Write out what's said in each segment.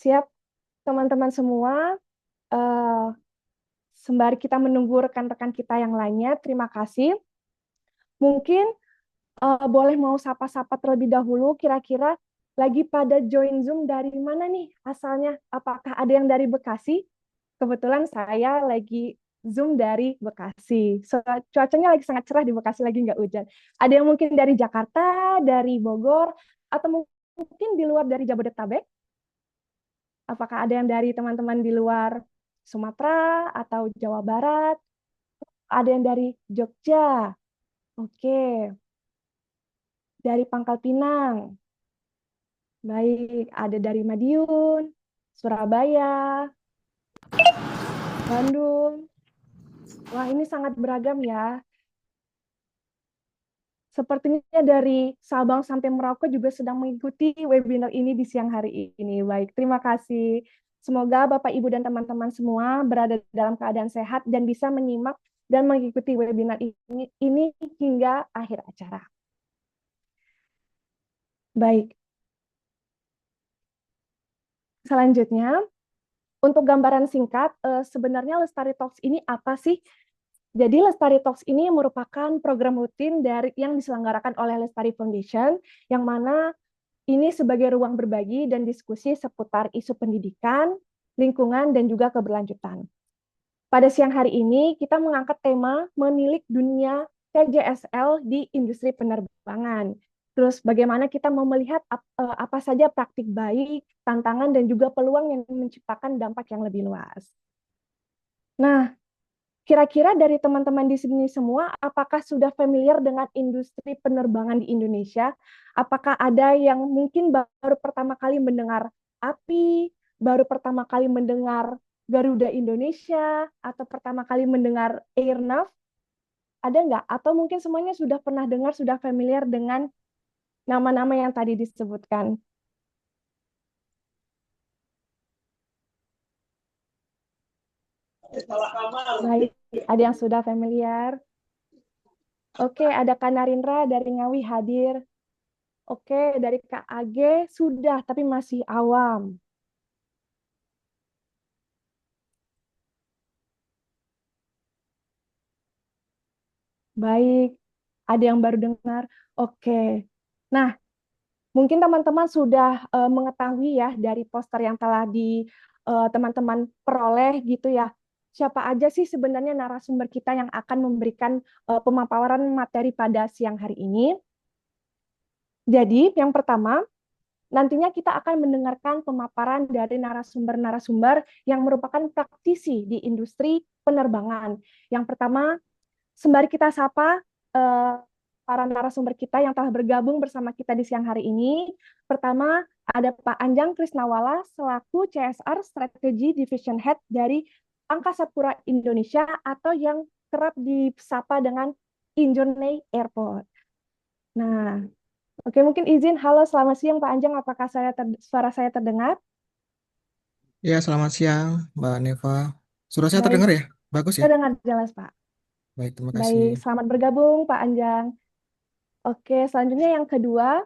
Siap, teman-teman semua. Eh, Sembari kita menunggu rekan-rekan kita yang lainnya, terima kasih. Mungkin boleh mau sapa-sapa terlebih dahulu, kira-kira lagi pada join Zoom dari mana nih asalnya? Apakah ada yang dari Bekasi? Kebetulan saya lagi Zoom dari Bekasi. Cuacanya lagi sangat cerah di Bekasi, lagi nggak hujan. Ada yang mungkin dari Jakarta, dari Bogor, atau mungkin di luar dari Jabodetabek? Apakah ada yang dari teman-teman di luar Sumatera atau Jawa Barat? Ada yang dari Jogja. Oke, dari Pangkal Pinang. Baik, ada dari Madiun, Surabaya, Bandung. Wah, ini sangat beragam ya. Sepertinya dari Sabang sampai Merauke juga sedang mengikuti webinar ini di siang hari ini. Baik, terima kasih. Semoga Bapak, Ibu, dan teman-teman semua berada dalam keadaan sehat dan bisa menyimak dan mengikuti webinar ini hingga akhir acara. Baik, selanjutnya, untuk gambaran singkat, sebenarnya Lestari Talks ini apa sih? Jadi Lestari Talks ini merupakan program rutin yang diselenggarakan oleh Lestari Foundation, yang mana ini sebagai ruang berbagi dan diskusi seputar isu pendidikan, lingkungan, dan juga keberlanjutan. Pada siang hari ini, kita mengangkat tema menilik dunia TJSL di industri penerbangan. Terus bagaimana kita mau melihat apa saja praktik baik, tantangan, dan juga peluang yang menciptakan dampak yang lebih luas. Nah, kira-kira dari teman-teman di sini semua, apakah sudah familiar dengan industri penerbangan di Indonesia? Apakah ada yang mungkin baru pertama kali mendengar API, baru pertama kali mendengar Garuda Indonesia, atau pertama kali mendengar Airnav? Ada nggak? Atau mungkin semuanya sudah pernah dengar, sudah familiar dengan nama-nama yang tadi disebutkan? Baik, ada yang sudah familiar? Oke, ada Kak Narindra dari Ngawi hadir. Oke, dari Kak AG sudah, tapi masih awam. Baik, ada yang baru dengar. Oke. Nah, mungkin teman-teman sudah mengetahui ya dari poster yang telah teman-teman peroleh gitu ya. Siapa aja sih sebenarnya narasumber kita yang akan memberikan pemaparan materi pada siang hari ini? Jadi, yang pertama, nantinya kita akan mendengarkan pemaparan dari narasumber-narasumber yang merupakan praktisi di industri penerbangan. Yang pertama, sembari kita sapa para narasumber kita yang telah bergabung bersama kita di siang hari ini. Pertama, ada Pak Anjang Krisnawala selaku CSR Strategy Division Head dari Angkasa Pura Indonesia atau yang kerap disapa dengan Injone Airport. Nah, oke, mungkin izin. Halo, selamat siang Pak Anjang. Apakah suara saya terdengar? Ya, selamat siang, Mbak Neva. Suara saya Baik, terdengar ya? Bagus ya? terdengar jelas Pak. Baik, terima kasih. Baik, selamat bergabung Pak Anjang. Oke, selanjutnya yang kedua,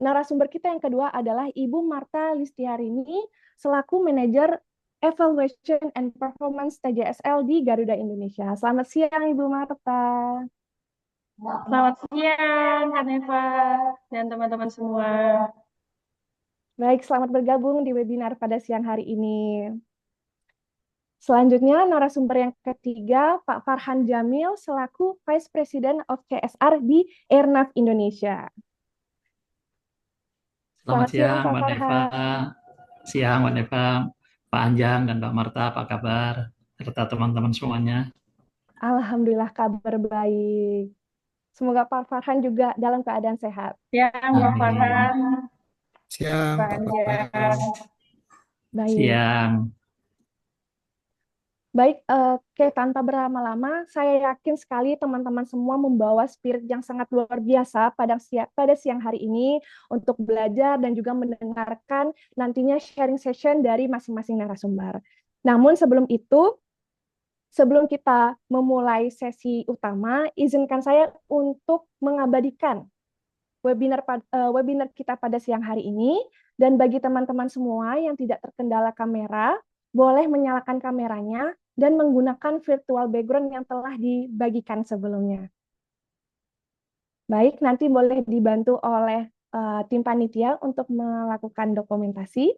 narasumber kita yang kedua adalah Ibu Marta Listiarini selaku manajer Evaluation and Performance TJSL di Garuda Indonesia. Selamat siang Ibu Marta. Selamat siang, Kak Neva dan teman-teman semua. Baik, selamat bergabung di webinar pada siang hari ini. Selanjutnya, narasumber yang ketiga, Pak Farhan Jamil selaku Vice President of CSR di Airnav Indonesia. Selamat Selamat siang, siang, Pak Mbak Neva. Farhan. Siang, Mbak Neva, Pak Anjang, dan Mbak Marta, apa kabar? Serta teman-teman semuanya. Alhamdulillah kabar baik. Semoga Pak Farhan juga dalam keadaan sehat. Siang, Pak Amin. Farhan, Siang, Pak Pak Anjang. Farhan. Baik. Siang. Baik, oke, tanpa berlama-lama, saya yakin sekali teman-teman semua membawa spirit yang sangat luar biasa pada siang hari ini untuk belajar dan juga mendengarkan nantinya sharing session dari masing-masing narasumber. Namun sebelum itu, sebelum kita memulai sesi utama, izinkan saya untuk mengabadikan webinar kita pada siang hari ini. Dan bagi teman-teman semua yang tidak terkendala kamera, boleh menyalakan kameranya dan menggunakan virtual background yang telah dibagikan sebelumnya. Baik, nanti boleh dibantu oleh tim panitia untuk melakukan dokumentasi.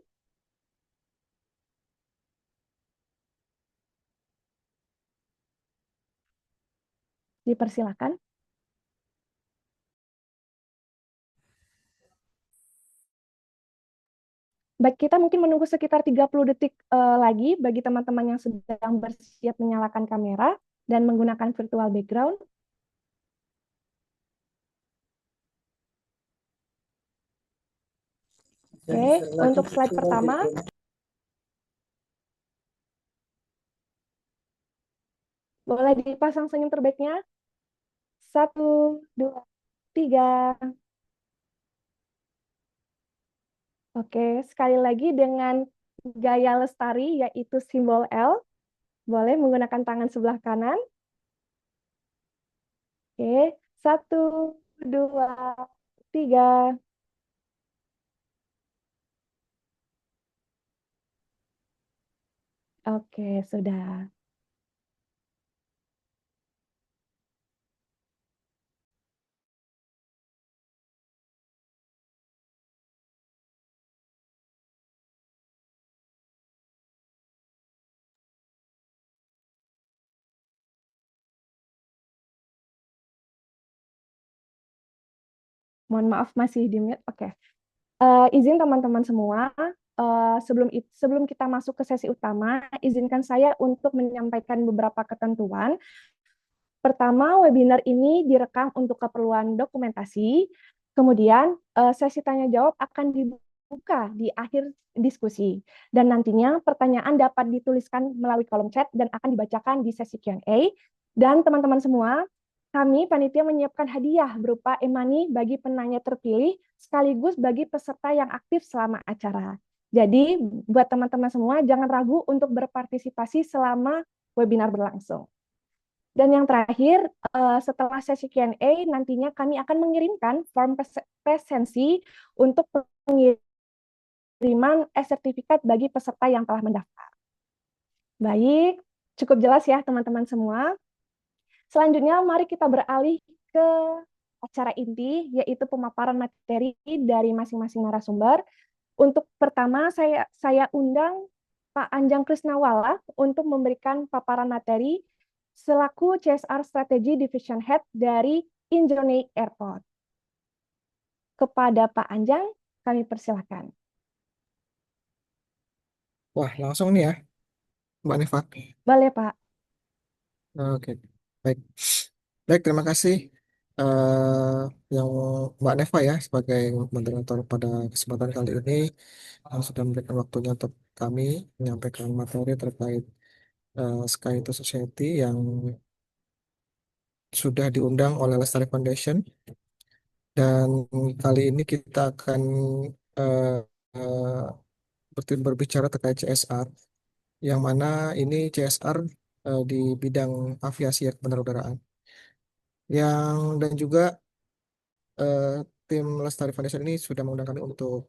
Dipersilakan. Baik, kita mungkin menunggu sekitar 30 detik lagi bagi teman-teman yang sedang bersiap menyalakan kamera dan menggunakan virtual background. Oke, untuk slide pertama, boleh dipasang senyum terbaiknya. 1, 2, 3. Oke, sekali lagi dengan gaya lestari, yaitu simbol L. Boleh menggunakan tangan sebelah kanan. Oke, 1, 2, 3. Oke, sudah. Mohon maaf masih di mute. Oke. Izin teman-teman semua, sebelum kita masuk ke sesi utama, izinkan saya untuk menyampaikan beberapa ketentuan. Pertama, webinar ini direkam untuk keperluan dokumentasi. Kemudian, sesi tanya jawab akan dibuka di akhir diskusi. Dan nantinya pertanyaan dapat dituliskan melalui kolom chat dan akan dibacakan di sesi Q&A. Dan teman-teman semua, kami panitia menyiapkan hadiah berupa e-money bagi penanya terpilih sekaligus bagi peserta yang aktif selama acara. Jadi, buat teman-teman semua jangan ragu untuk berpartisipasi selama webinar berlangsung. Dan yang terakhir, setelah sesi Q&A, nantinya kami akan mengirimkan form presensi untuk pengiriman e-sertifikat bagi peserta yang telah mendaftar. Baik, cukup jelas ya teman-teman semua. Selanjutnya, mari kita beralih ke acara inti, yaitu pemaparan materi dari masing-masing narasumber. Untuk pertama, saya undang Pak Anjang Krisnawala untuk memberikan paparan materi selaku CSR Strategy Division Head dari Injonic Airport. Kepada Pak Anjang, kami persilakan. Wah, langsung nih ya, Mbak Neva. Boleh, Pak. Oke, baik. Baik, terima kasih yang Mbak Neva ya sebagai moderator pada kesempatan kali ini yang sudah memberikan waktunya untuk kami menyampaikan materi terkait Sky to Society yang sudah diundang oleh Lestari Foundation. Dan kali ini kita akan eh, berbicara terkait CSR, yang mana ini CSR di bidang aviasi ya, penerudaraan. Dan juga eh, tim Lestari Foundation ini sudah mengundang kami untuk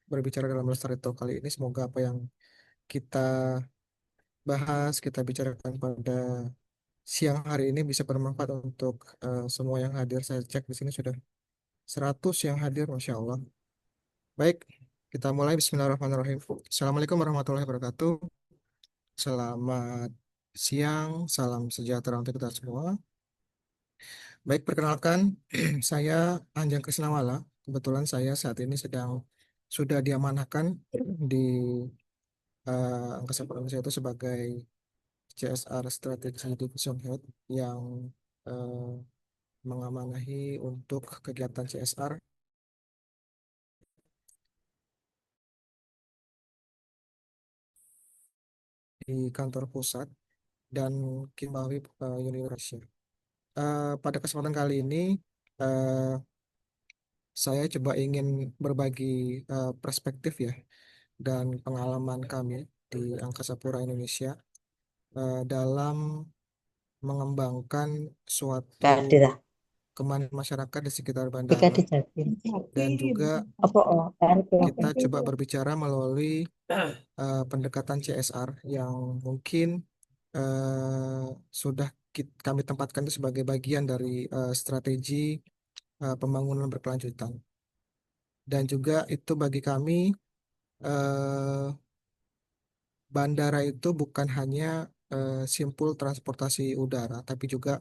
berbicara dalam Lestari Talk kali ini. Semoga apa yang kita bahas, kita bicarakan pada siang hari ini bisa bermanfaat untuk semua yang hadir. Saya cek di sini sudah 100 yang hadir, Masya Allah. Baik, kita mulai. Bismillahirrahmanirrahim. Assalamualaikum warahmatullahi wabarakatuh. Selamat siang, salam sejahtera untuk kita semua. Baik, perkenalkan, saya Anjang Krisnawala. Kebetulan saya saat ini sudah diamanahkan di Angkasa Pura Indonesia itu sebagai CSR Strategy Division Head yang eh, mengamanahi untuk kegiatan CSR di kantor pusat dan Kimawi University. Pada kesempatan kali ini, eh, saya coba ingin berbagi perspektif ya dan pengalaman kami di Angkasa Pura Indonesia dalam mengembangkan suatu keamanan masyarakat di sekitar Jika bandara. dijatin. Dan juga Apa RP? kita coba berbicara melalui pendekatan CSR yang mungkin sudah kami tempatkan itu sebagai bagian dari strategi pembangunan berkelanjutan. Dan juga itu bagi kami eh, bandara itu bukan hanya simpul transportasi udara, tapi juga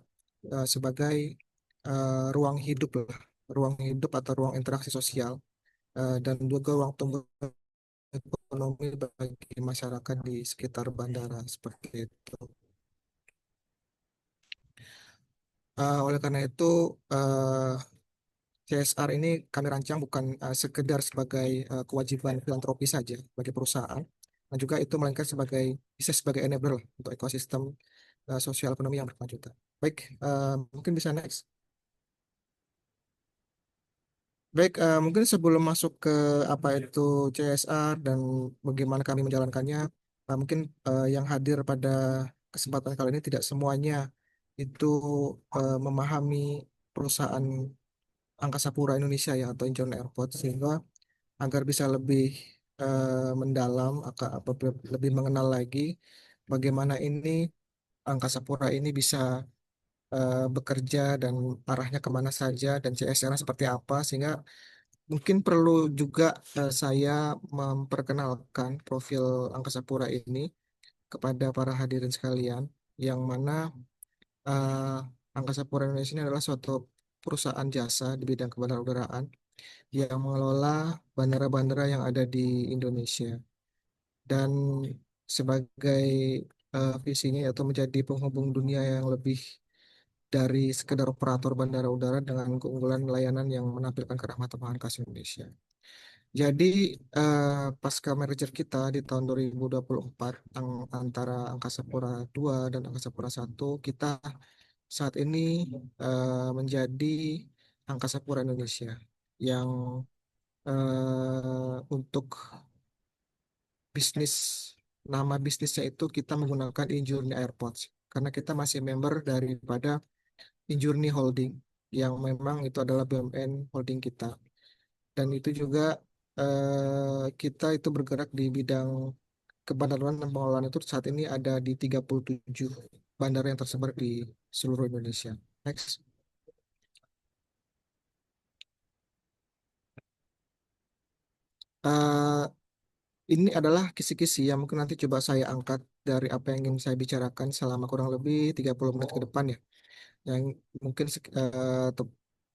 sebagai ruang hidup lah, ruang hidup atau ruang interaksi sosial dan juga ruang tumbuh ekonomi bagi masyarakat di sekitar bandara seperti itu. Oleh karena itu, CSR ini kami rancang bukan sekedar sebagai kewajiban filantropi saja bagi perusahaan, dan juga itu melainkan bisa sebagai enabler lah untuk ekosistem sosial ekonomi yang berkelanjutan. Baik, mungkin bisa next. Baik, mungkin sebelum masuk ke apa itu CSR dan bagaimana kami menjalankannya, mungkin yang hadir pada kesempatan kali ini tidak semuanya itu memahami perusahaan Angkasa Pura Indonesia ya atau Incheon Airport, sehingga agar bisa lebih mendalam, lebih mengenal lagi bagaimana ini Angkasa Pura ini bisa bekerja dan arahnya kemana saja dan CSR seperti apa, sehingga mungkin perlu juga saya memperkenalkan profil Angkasa Pura ini kepada para hadirin sekalian, yang mana Angkasa Pura Indonesia ini adalah suatu perusahaan jasa di bidang kebandarudaraan yang mengelola bandara-bandara yang ada di Indonesia. Dan sebagai visinya yaitu menjadi penghubung dunia yang lebih dari sekedar operator bandara udara dengan keunggulan layanan yang menampilkan kerahmatan Tuhan khas Indonesia. Jadi pasca merger kita di tahun 2024 antara Angkasa Pura II dan Angkasa Pura I, kita saat ini menjadi Angkasa Pura Indonesia yang untuk bisnis, nama bisnisnya itu kita menggunakan Injourney Airports karena kita masih member daripada Injourney Holding yang memang itu adalah BUMN holding kita. Dan itu juga kita itu bergerak di bidang kebandaran dan pengelolaan itu saat ini ada di 37 bandara yang tersebar di seluruh Indonesia. Next. Eh, ini adalah kisi-kisi yang mungkin nanti coba saya angkat dari apa yang ingin saya bicarakan selama kurang lebih 30 menit ke depan ya. Yang mungkin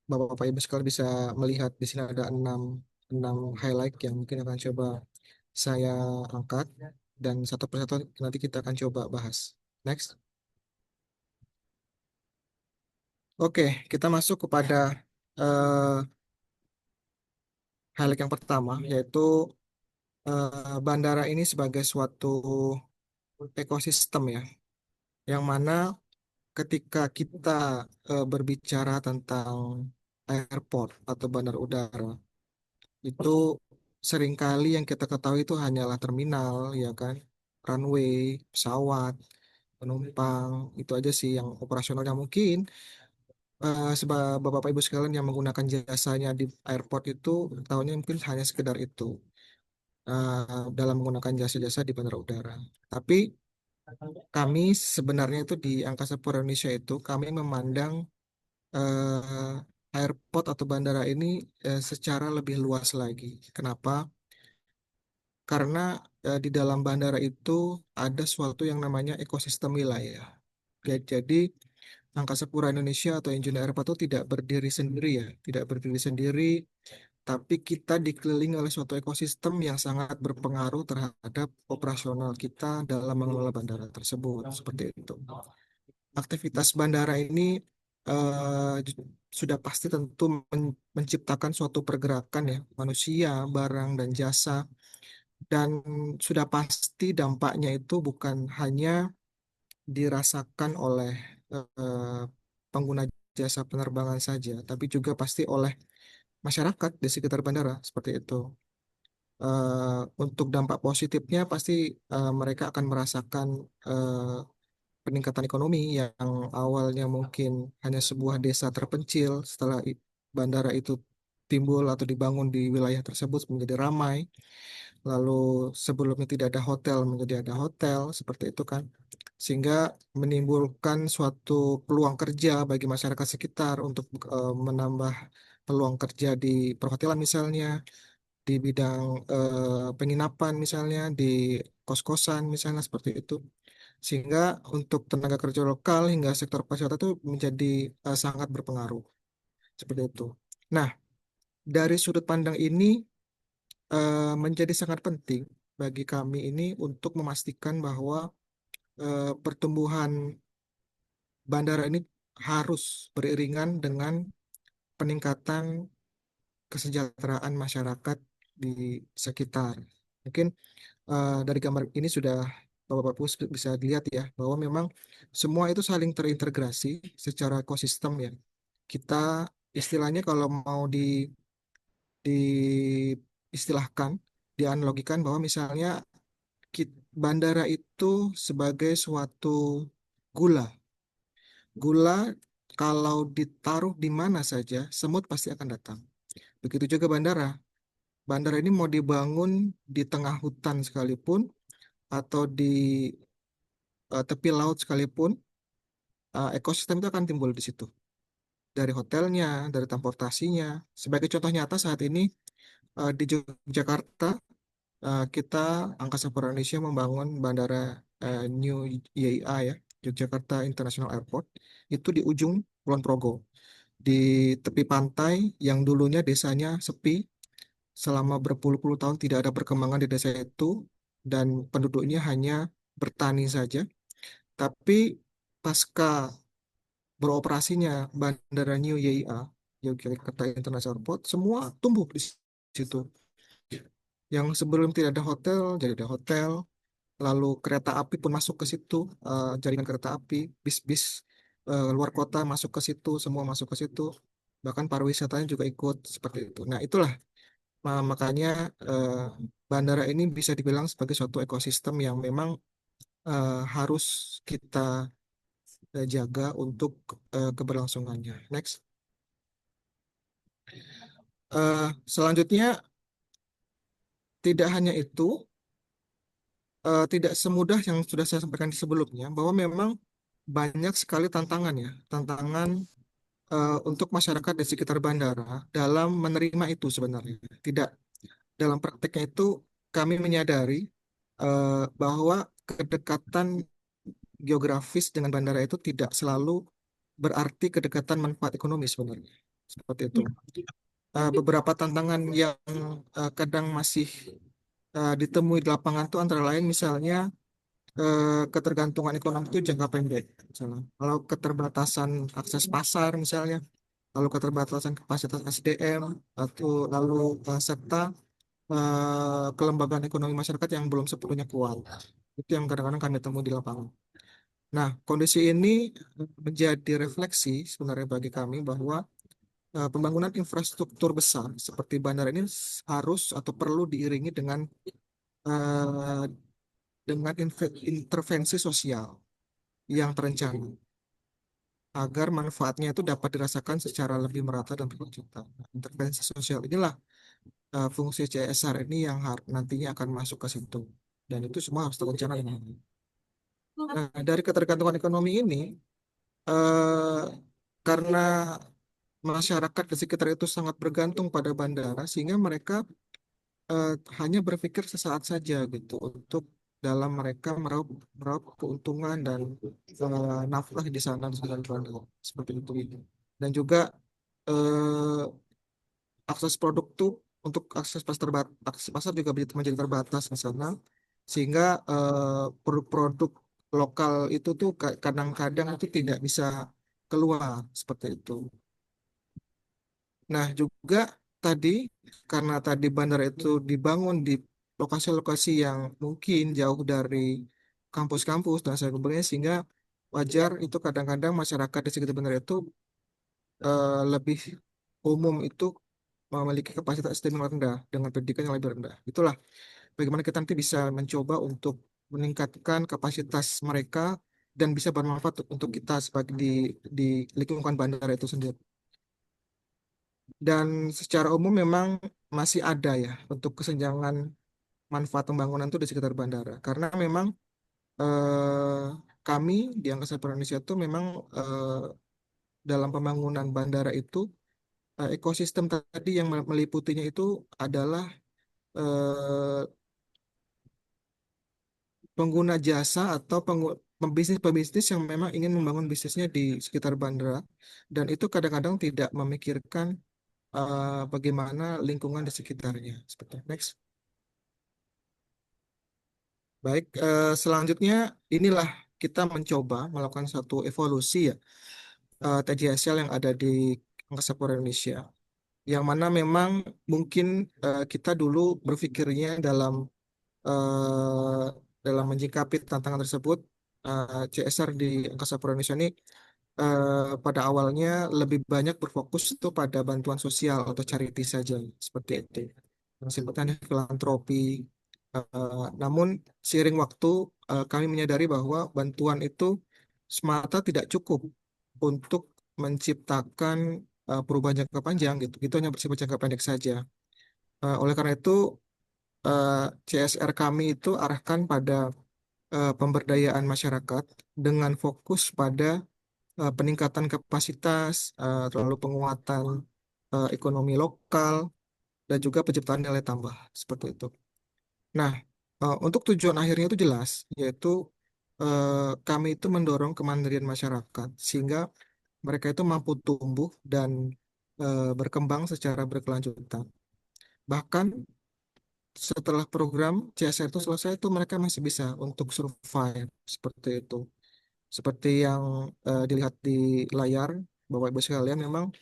Bapak-Bapak Ibu sekalian bisa melihat di sini ada 6 highlight yang mungkin akan coba saya angkat dan satu persatu nanti kita akan coba bahas. Next. Oke, kita masuk kepada eh, highlight yang pertama, yaitu bandara ini sebagai suatu ekosistem ya, yang mana ketika kita berbicara tentang airport atau bandar udara, itu seringkali yang kita ketahui itu hanyalah terminal, ya kan, runway, pesawat, penumpang, itu aja sih yang operasionalnya mungkin. Sebab Bapak Ibu sekalian yang menggunakan jasanya di airport itu tahunya mungkin hanya sekedar itu dalam menggunakan jasa-jasa di bandara udara. Tapi kami sebenarnya itu di Angkasa Pura Indonesia itu kami memandang airport atau bandara ini secara lebih luas lagi. Kenapa? Karena di dalam bandara itu ada suatu yang namanya ekosistem wilayah. Jadi Angkasa Pura Indonesia atau Engineer Airport itu tidak berdiri sendiri ya, tidak berdiri sendiri, tapi kita dikelilingi oleh suatu ekosistem yang sangat berpengaruh terhadap operasional kita dalam mengelola bandara tersebut, seperti itu. Aktivitas bandara ini sudah pasti tentu menciptakan suatu pergerakan ya, manusia, barang, dan jasa, dan sudah pasti dampaknya itu bukan hanya dirasakan oleh eh, pengguna jasa penerbangan saja, tapi juga pasti oleh masyarakat di sekitar bandara seperti itu. Untuk dampak positifnya pasti mereka akan merasakan peningkatan ekonomi yang awalnya mungkin hanya sebuah desa terpencil, setelah bandara itu timbul atau dibangun di wilayah tersebut menjadi ramai, lalu sebelumnya tidak ada hotel menjadi ada hotel, seperti itu kan, sehingga menimbulkan suatu peluang kerja bagi masyarakat sekitar untuk menambah peluang kerja di perhotelan misalnya, di bidang penginapan misalnya, di kos-kosan misalnya seperti itu. Sehingga untuk tenaga kerja lokal hingga sektor pariwisata itu menjadi sangat berpengaruh. Seperti itu. Nah, dari sudut pandang ini menjadi sangat penting bagi kami ini untuk memastikan bahwa pertumbuhan bandara ini harus beriringan dengan peningkatan kesejahteraan masyarakat di sekitar. Mungkin dari gambar ini sudah Bapak-Bapak bisa dilihat ya bahwa memang semua itu saling terintegrasi secara ekosistem ya. Kita istilahnya kalau mau diistilahkan, dianalogikan bahwa misalnya bandara itu sebagai suatu gula. Gula kalau ditaruh di mana saja, semut pasti akan datang. Begitu juga bandara. Bandara ini mau dibangun di tengah hutan sekalipun atau di tepi laut sekalipun, ekosistem itu akan timbul di situ. Dari hotelnya, dari transportasinya. Sebagai contoh nyata saat ini di Yogyakarta, kita Angkasa Pura Indonesia membangun bandara New YIA ya, Yogyakarta International Airport, itu di ujung Kulon Progo, di tepi pantai yang dulunya desanya sepi, selama berpuluh-puluh tahun tidak ada perkembangan di desa itu, dan penduduknya hanya bertani saja. Tapi pasca beroperasinya Bandara New YIA, Yogyakarta International Airport, semua tumbuh di situ. Yang sebelum tidak ada hotel, jadi ada hotel. Lalu kereta api pun masuk ke situ, jaringan kereta api, bis-bis luar kota masuk ke situ, semua masuk ke situ. Bahkan pariwisatanya juga ikut seperti itu. Nah, itulah makanya bandara ini bisa dibilang sebagai suatu ekosistem yang memang harus kita jaga untuk keberlangsungannya. Next. Selanjutnya, tidak hanya itu, tidak semudah yang sudah saya sampaikan sebelumnya, bahwa memang banyak sekali tantangan ya, tantangan untuk masyarakat di sekitar bandara dalam menerima itu sebenarnya. Tidak, dalam prakteknya itu kami menyadari bahwa kedekatan geografis dengan bandara itu tidak selalu berarti kedekatan manfaat ekonomi sebenarnya. Seperti itu. Beberapa tantangan yang kadang masih ditemui di lapangan itu antara lain misalnya ketergantungan ekonomi itu jangka pendek. Misalnya. Kalau keterbatasan akses pasar misalnya, lalu keterbatasan kapasitas SDM, atau lalu serta kelembagaan ekonomi masyarakat yang belum sepenuhnya kuat. Itu yang kadang-kadang kami temui di lapangan. Nah, kondisi ini menjadi refleksi sebenarnya bagi kami bahwa pembangunan infrastruktur besar seperti bandara ini harus atau perlu diiringi eh, dengan intervensi sosial yang terencana agar manfaatnya itu dapat dirasakan secara lebih merata dan berkelanjutan. Nah, intervensi sosial inilah fungsi CSR ini yang nantinya akan masuk ke situ. Dan itu semua harus terencana dengan baik. Nah, dari ketergantungan ekonomi ini, eh, karena masyarakat di sekitar itu sangat bergantung pada bandara, sehingga mereka eh, hanya berpikir sesaat saja gitu untuk dalam mereka meraup meraup keuntungan dan nafkah di sana di sekitar bandara seperti itu. Dan juga eh, akses produk tuh untuk akses pasar juga menjadi terbatas di sana, sehingga produk-produk lokal itu tuh kadang-kadang itu tidak bisa keluar seperti itu. Nah, juga tadi karena tadi bandara itu dibangun di lokasi-lokasi yang mungkin jauh dari kampus-kampus dan sebagainya, sehingga wajar itu kadang-kadang masyarakat di sekitar bandara itu lebih umum itu memiliki kapasitas SDM yang rendah dengan pendidikan yang lebih rendah. Itulah bagaimana kita nanti bisa mencoba untuk meningkatkan kapasitas mereka dan bisa bermanfaat untuk kita sebagai di lingkungan bandara itu sendiri. Dan secara umum memang masih ada ya untuk kesenjangan manfaat pembangunan itu di sekitar bandara. Karena memang eh, kami di Angkasa Pura Indonesia itu memang dalam pembangunan bandara itu ekosistem tadi yang meliputinya itu adalah eh, pengguna jasa atau pembisnis-pembisnis yang memang ingin membangun bisnisnya di sekitar bandara dan itu kadang-kadang tidak memikirkan bagaimana lingkungan di sekitarnya. Seperti next. Baik, selanjutnya inilah kita mencoba melakukan satu evolusi ya TJSL yang ada di Angkasa Pura Indonesia. Yang mana memang mungkin kita dulu berpikirnya eh, dalam menyikapi tantangan tersebut, CSR di Angkasa Pura Indonesia ini pada awalnya lebih banyak berfokus itu pada bantuan sosial atau charity saja, seperti itu. Yang sifatnya filantropi. Namun seiring waktu kami menyadari bahwa bantuan itu semata tidak cukup untuk menciptakan perubahan jangka panjang gitu. Itu hanya bersifat jangka pendek saja. Oleh karena itu eh, CSR kami itu arahkan pada pemberdayaan masyarakat dengan fokus pada peningkatan kapasitas, lalu penguatan ekonomi lokal, dan juga penciptaan nilai tambah seperti itu. Nah, untuk tujuan akhirnya itu jelas, yaitu kami itu mendorong kemandirian masyarakat sehingga mereka itu mampu tumbuh dan berkembang secara berkelanjutan. Bahkan setelah program CSR itu selesai itu mereka masih bisa untuk survive seperti itu. Seperti yang dilihat di layar, Bapak Ibu sekalian, memang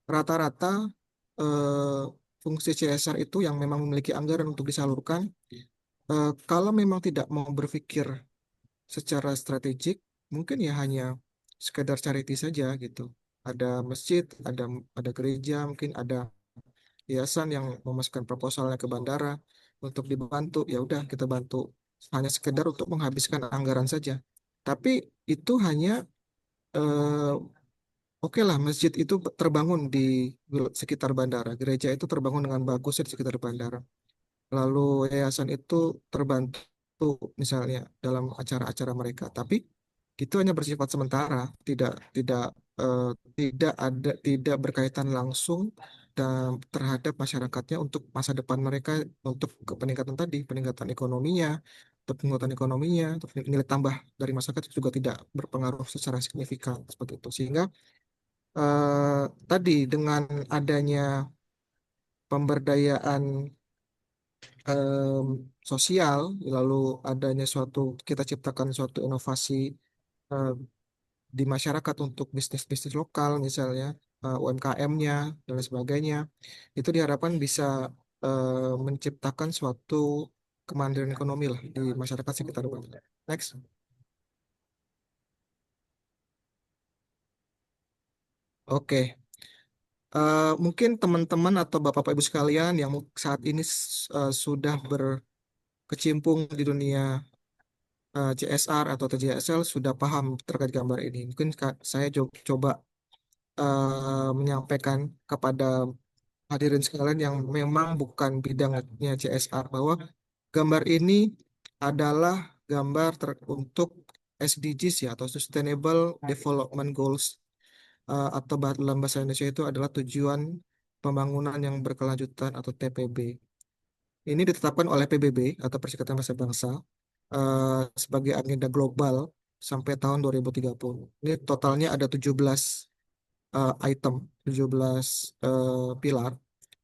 rata-rata eh, fungsi CSR itu yang memang memiliki anggaran untuk disalurkan, kalau memang tidak mau berpikir secara strategik, mungkin ya hanya sekedar charity saja gitu. Ada masjid, ada gereja, mungkin ada yayasan yang memasukkan proposalnya ke bandara untuk dibantu, ya udah kita bantu. Hanya sekedar untuk menghabiskan anggaran saja. Tapi itu hanya eh, oke lah, masjid itu terbangun di sekitar bandara, gereja itu terbangun dengan bagus di sekitar bandara. Lalu yayasan itu terbantu misalnya dalam acara-acara mereka, tapi itu hanya bersifat sementara, tidak eh, tidak berkaitan langsung terhadap masyarakatnya untuk masa depan mereka, untuk peningkatan tadi, peningkatan ekonominya, untuk nilai tambah dari masyarakat itu juga tidak berpengaruh secara signifikan seperti itu. Sehingga tadi dengan adanya pemberdayaan em, sosial, lalu adanya kita ciptakan suatu inovasi eh, di masyarakat untuk bisnis-bisnis lokal, misalnya UMKM-nya dan lain sebagainya, itu diharapkan bisa menciptakan suatu kemandirian ekonomi lah di masyarakat sekitar Bandung. Next. Oke. Mungkin teman-teman atau bapak-bapak ibu sekalian yang saat ini sudah berkecimpung di dunia CSR atau TJSL sudah paham terkait gambar ini. Mungkin saya coba menyampaikan kepada hadirin sekalian yang memang bukan bidangnya CSR bahwa gambar ini adalah gambar untuk SDGs ya atau Sustainable Development Goals atau dalam bahasa Indonesia itu adalah tujuan pembangunan yang berkelanjutan atau TPB. Ini ditetapkan oleh PBB atau Perserikatan Bangsa-Bangsa sebagai agenda global sampai tahun 2030. Ini totalnya ada 17 item, 17 pilar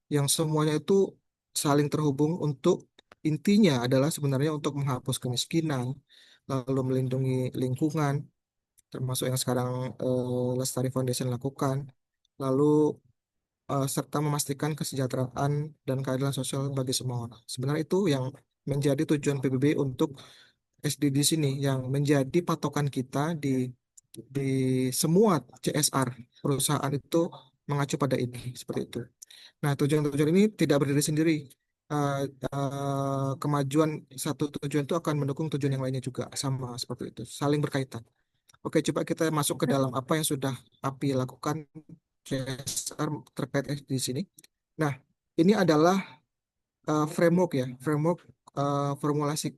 yang semuanya itu saling terhubung untuk intinya adalah sebenarnya untuk menghapus kemiskinan, lalu melindungi lingkungan, termasuk yang sekarang Lestari Foundation lakukan, lalu serta memastikan kesejahteraan dan keadilan sosial bagi semua orang. Sebenarnya itu yang menjadi tujuan PBB untuk SDG di sini, yang menjadi patokan kita di semua CSR perusahaan itu mengacu pada ini, seperti itu. Nah, tujuan-tujuan ini tidak berdiri sendiri. Eh, Kemajuan satu tujuan itu akan mendukung tujuan yang lainnya juga, sama seperti itu, saling berkaitan. Oke, coba kita masuk ke dalam apa yang sudah API lakukan CSR terkait di sini. Nah, ini adalah framework ya, framework formulasi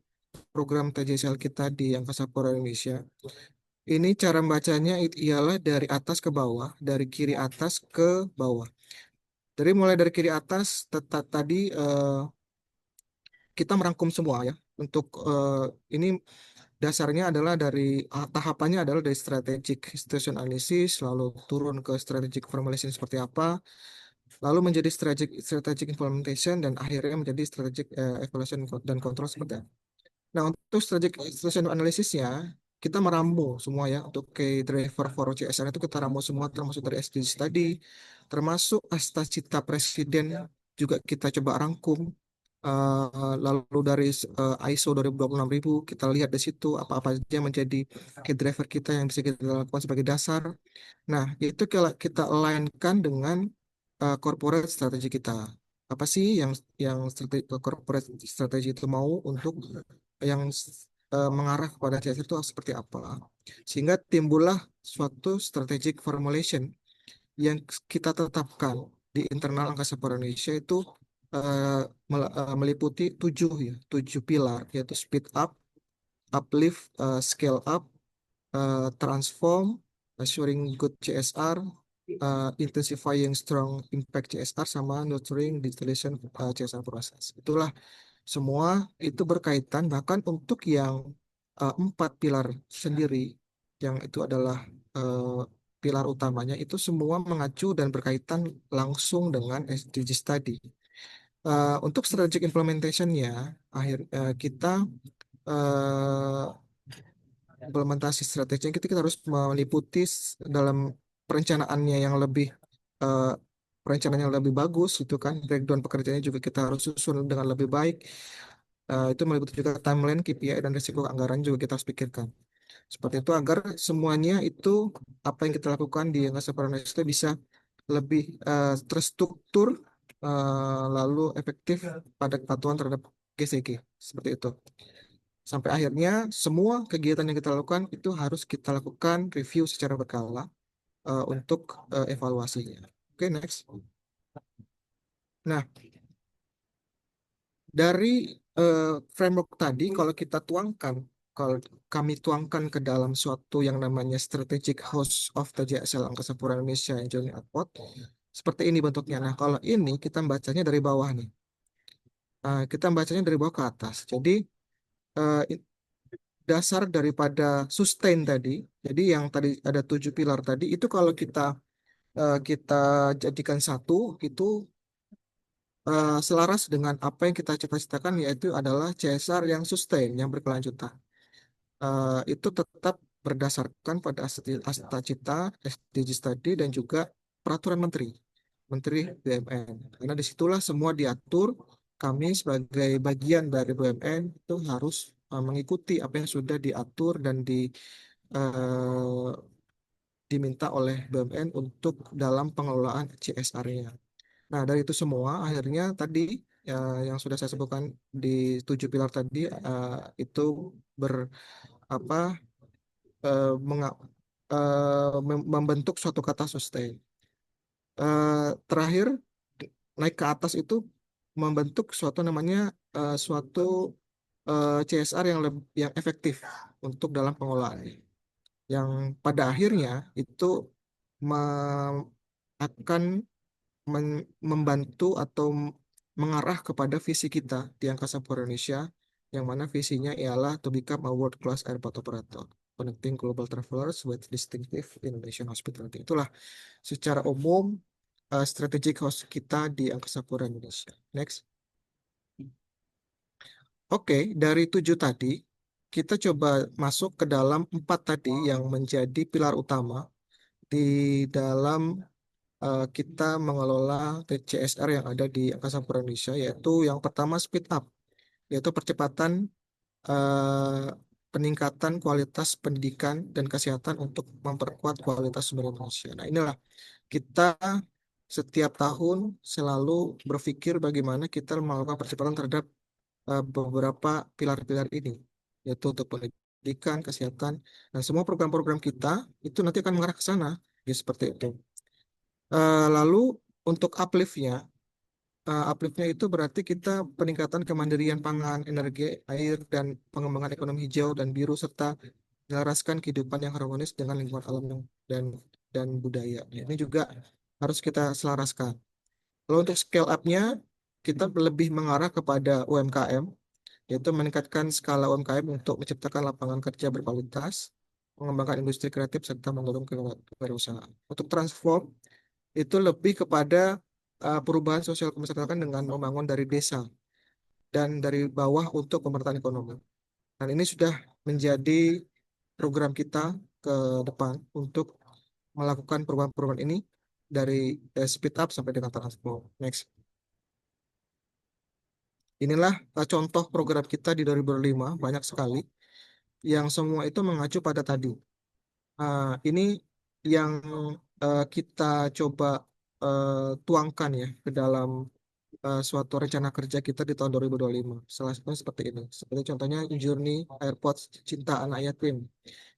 program TJSL kita di Angkasa Pura Indonesia. Ini cara bacanya ialah dari atas ke bawah, dari kiri atas ke bawah. Jadi mulai dari kiri atas, tadi kita merangkum semua ya. Untuk ini dasarnya adalah dari tahapannya adalah dari strategic situation analysis, lalu turun ke strategic formulation seperti apa, lalu menjadi strategic implementation, dan akhirnya menjadi strategic evaluation dan control seperti apa. Nah, untuk strategic situation analysisnya, kita meramu semua ya. Untuk key driver for CSR itu kita ramu semua, termasuk dari SDGs tadi, termasuk Asta Cita Presiden juga kita coba rangkum. Lalu dari ISO 26000 kita lihat di situ apa-apa saja yang menjadi key driver kita yang bisa kita lakukan sebagai dasar. Nah, itu kita align-kan dengan corporate strategi kita. Apa sih yang corporate strategi itu mau untuk yang mengarah kepada CSR itu seperti apa? Sehingga timbullah suatu strategic formulation yang kita tetapkan di internal Angkasa Pura Indonesia itu meliputi 7 pilar, yaitu speed up, uplift, scale up, transform, assuring good CSR, intensifying strong impact CSR, sama nurturing digitalization CSR proses. Itulah semua itu berkaitan, bahkan untuk yang 4 pilar sendiri, yang itu adalah pilar utamanya, itu semua mengacu dan berkaitan langsung dengan SDGs tadi. Untuk strategic implementation-nya, kita implementasi strateginya kita harus meliputi dalam perencanaannya yang lebih eh, perencanaan yang lebih bagus, itu kan breakdown pekerjaannya juga kita harus susun dengan lebih baik. Itu meliputi juga timeline, KPI, dan risiko anggaran juga kita harus pikirkan. Seperti itu agar semuanya itu apa yang kita lakukan di Angkasa Pura Indonesia itu bisa lebih terstruktur, lalu efektif pada kepatuhan terhadap GCG. Seperti itu. Sampai akhirnya semua kegiatan yang kita lakukan itu harus kita lakukan review secara berkala untuk evaluasinya. Oke, next. Nah, dari framework tadi, kalau kami tuangkan ke dalam suatu yang namanya Strategic House of TJSL Angkasa Pura Indonesia yang Journey Output, seperti ini bentuknya. Nah, kalau ini kita bacanya dari bawah nih. Kita bacanya dari bawah ke atas. Jadi, eh, dasar daripada sustain tadi, jadi yang tadi ada 7 pilar tadi, itu kalau kita jadikan satu, itu selaras dengan apa yang kita cita-citakan, yaitu adalah CSR yang sustain, yang berkelanjutan. Itu tetap berdasarkan pada asta cita, SDGs tadi, dan juga peraturan Menteri BUMN. Karena disitulah semua diatur, kami sebagai bagian dari BUMN itu harus mengikuti apa yang sudah diatur dan eh, diminta oleh BUMN untuk dalam pengelolaan CSR-nya. Nah, dari itu semua, akhirnya tadi yang sudah saya sebutkan di 7 pilar tadi, itu ber apa membentuk suatu kata sustain. Terakhir, naik ke atas itu membentuk suatu namanya suatu CSR yang efektif untuk dalam pengelolaan, yang pada akhirnya itu akan membantu atau mengarah kepada visi kita di Angkasa Pura Indonesia, yang mana visinya ialah to become a world-class airport operator, connecting global travelers with distinctive Indonesian hospitality. Itulah secara umum strategic host kita di Angkasa Pura Indonesia. Next. Oke, dari 7 tadi, kita coba masuk ke dalam 4 tadi yang menjadi pilar utama di dalam kita mengelola CSR yang ada di Angkasa Pura Indonesia, yaitu yang pertama speed up, yaitu percepatan peningkatan kualitas pendidikan dan kesehatan untuk memperkuat kualitas sumber daya manusia. Nah, inilah kita setiap tahun selalu berpikir bagaimana kita melakukan percepatan terhadap beberapa pilar-pilar ini, yaitu untuk pendidikan, pendidikan, kesehatan, dan semua program-program kita itu nanti akan mengarah ke sana, ya, seperti itu. Lalu untuk upliftnya itu berarti kita peningkatan kemandirian pangan, energi, air, dan pengembangan ekonomi hijau dan biru serta menyelaraskan kehidupan yang harmonis dengan lingkungan alam dan dan budaya. Ini juga harus kita selaraskan. Kalau untuk scale up-nya, kita lebih mengarah kepada UMKM, yaitu meningkatkan skala UMKM untuk menciptakan lapangan kerja berkualitas, mengembangkan industri kreatif, serta mendorong kewirausahaan. Untuk transform, itu lebih kepada perubahan sosial kemasyarakatan dengan membangun dari desa dan dari bawah untuk pemerataan ekonomi. Dan ini sudah menjadi program kita ke depan untuk melakukan perubahan-perubahan ini dari speed up sampai dengan transform. Next. Inilah contoh program kita di 2005, banyak sekali, yang semua itu mengacu pada tadi. Ini yang kita coba tuangkan ya ke dalam suatu rencana kerja kita di tahun 2025. Salah satunya seperti ini. Seperti contohnya Journey Airport Cinta Anak Yatim.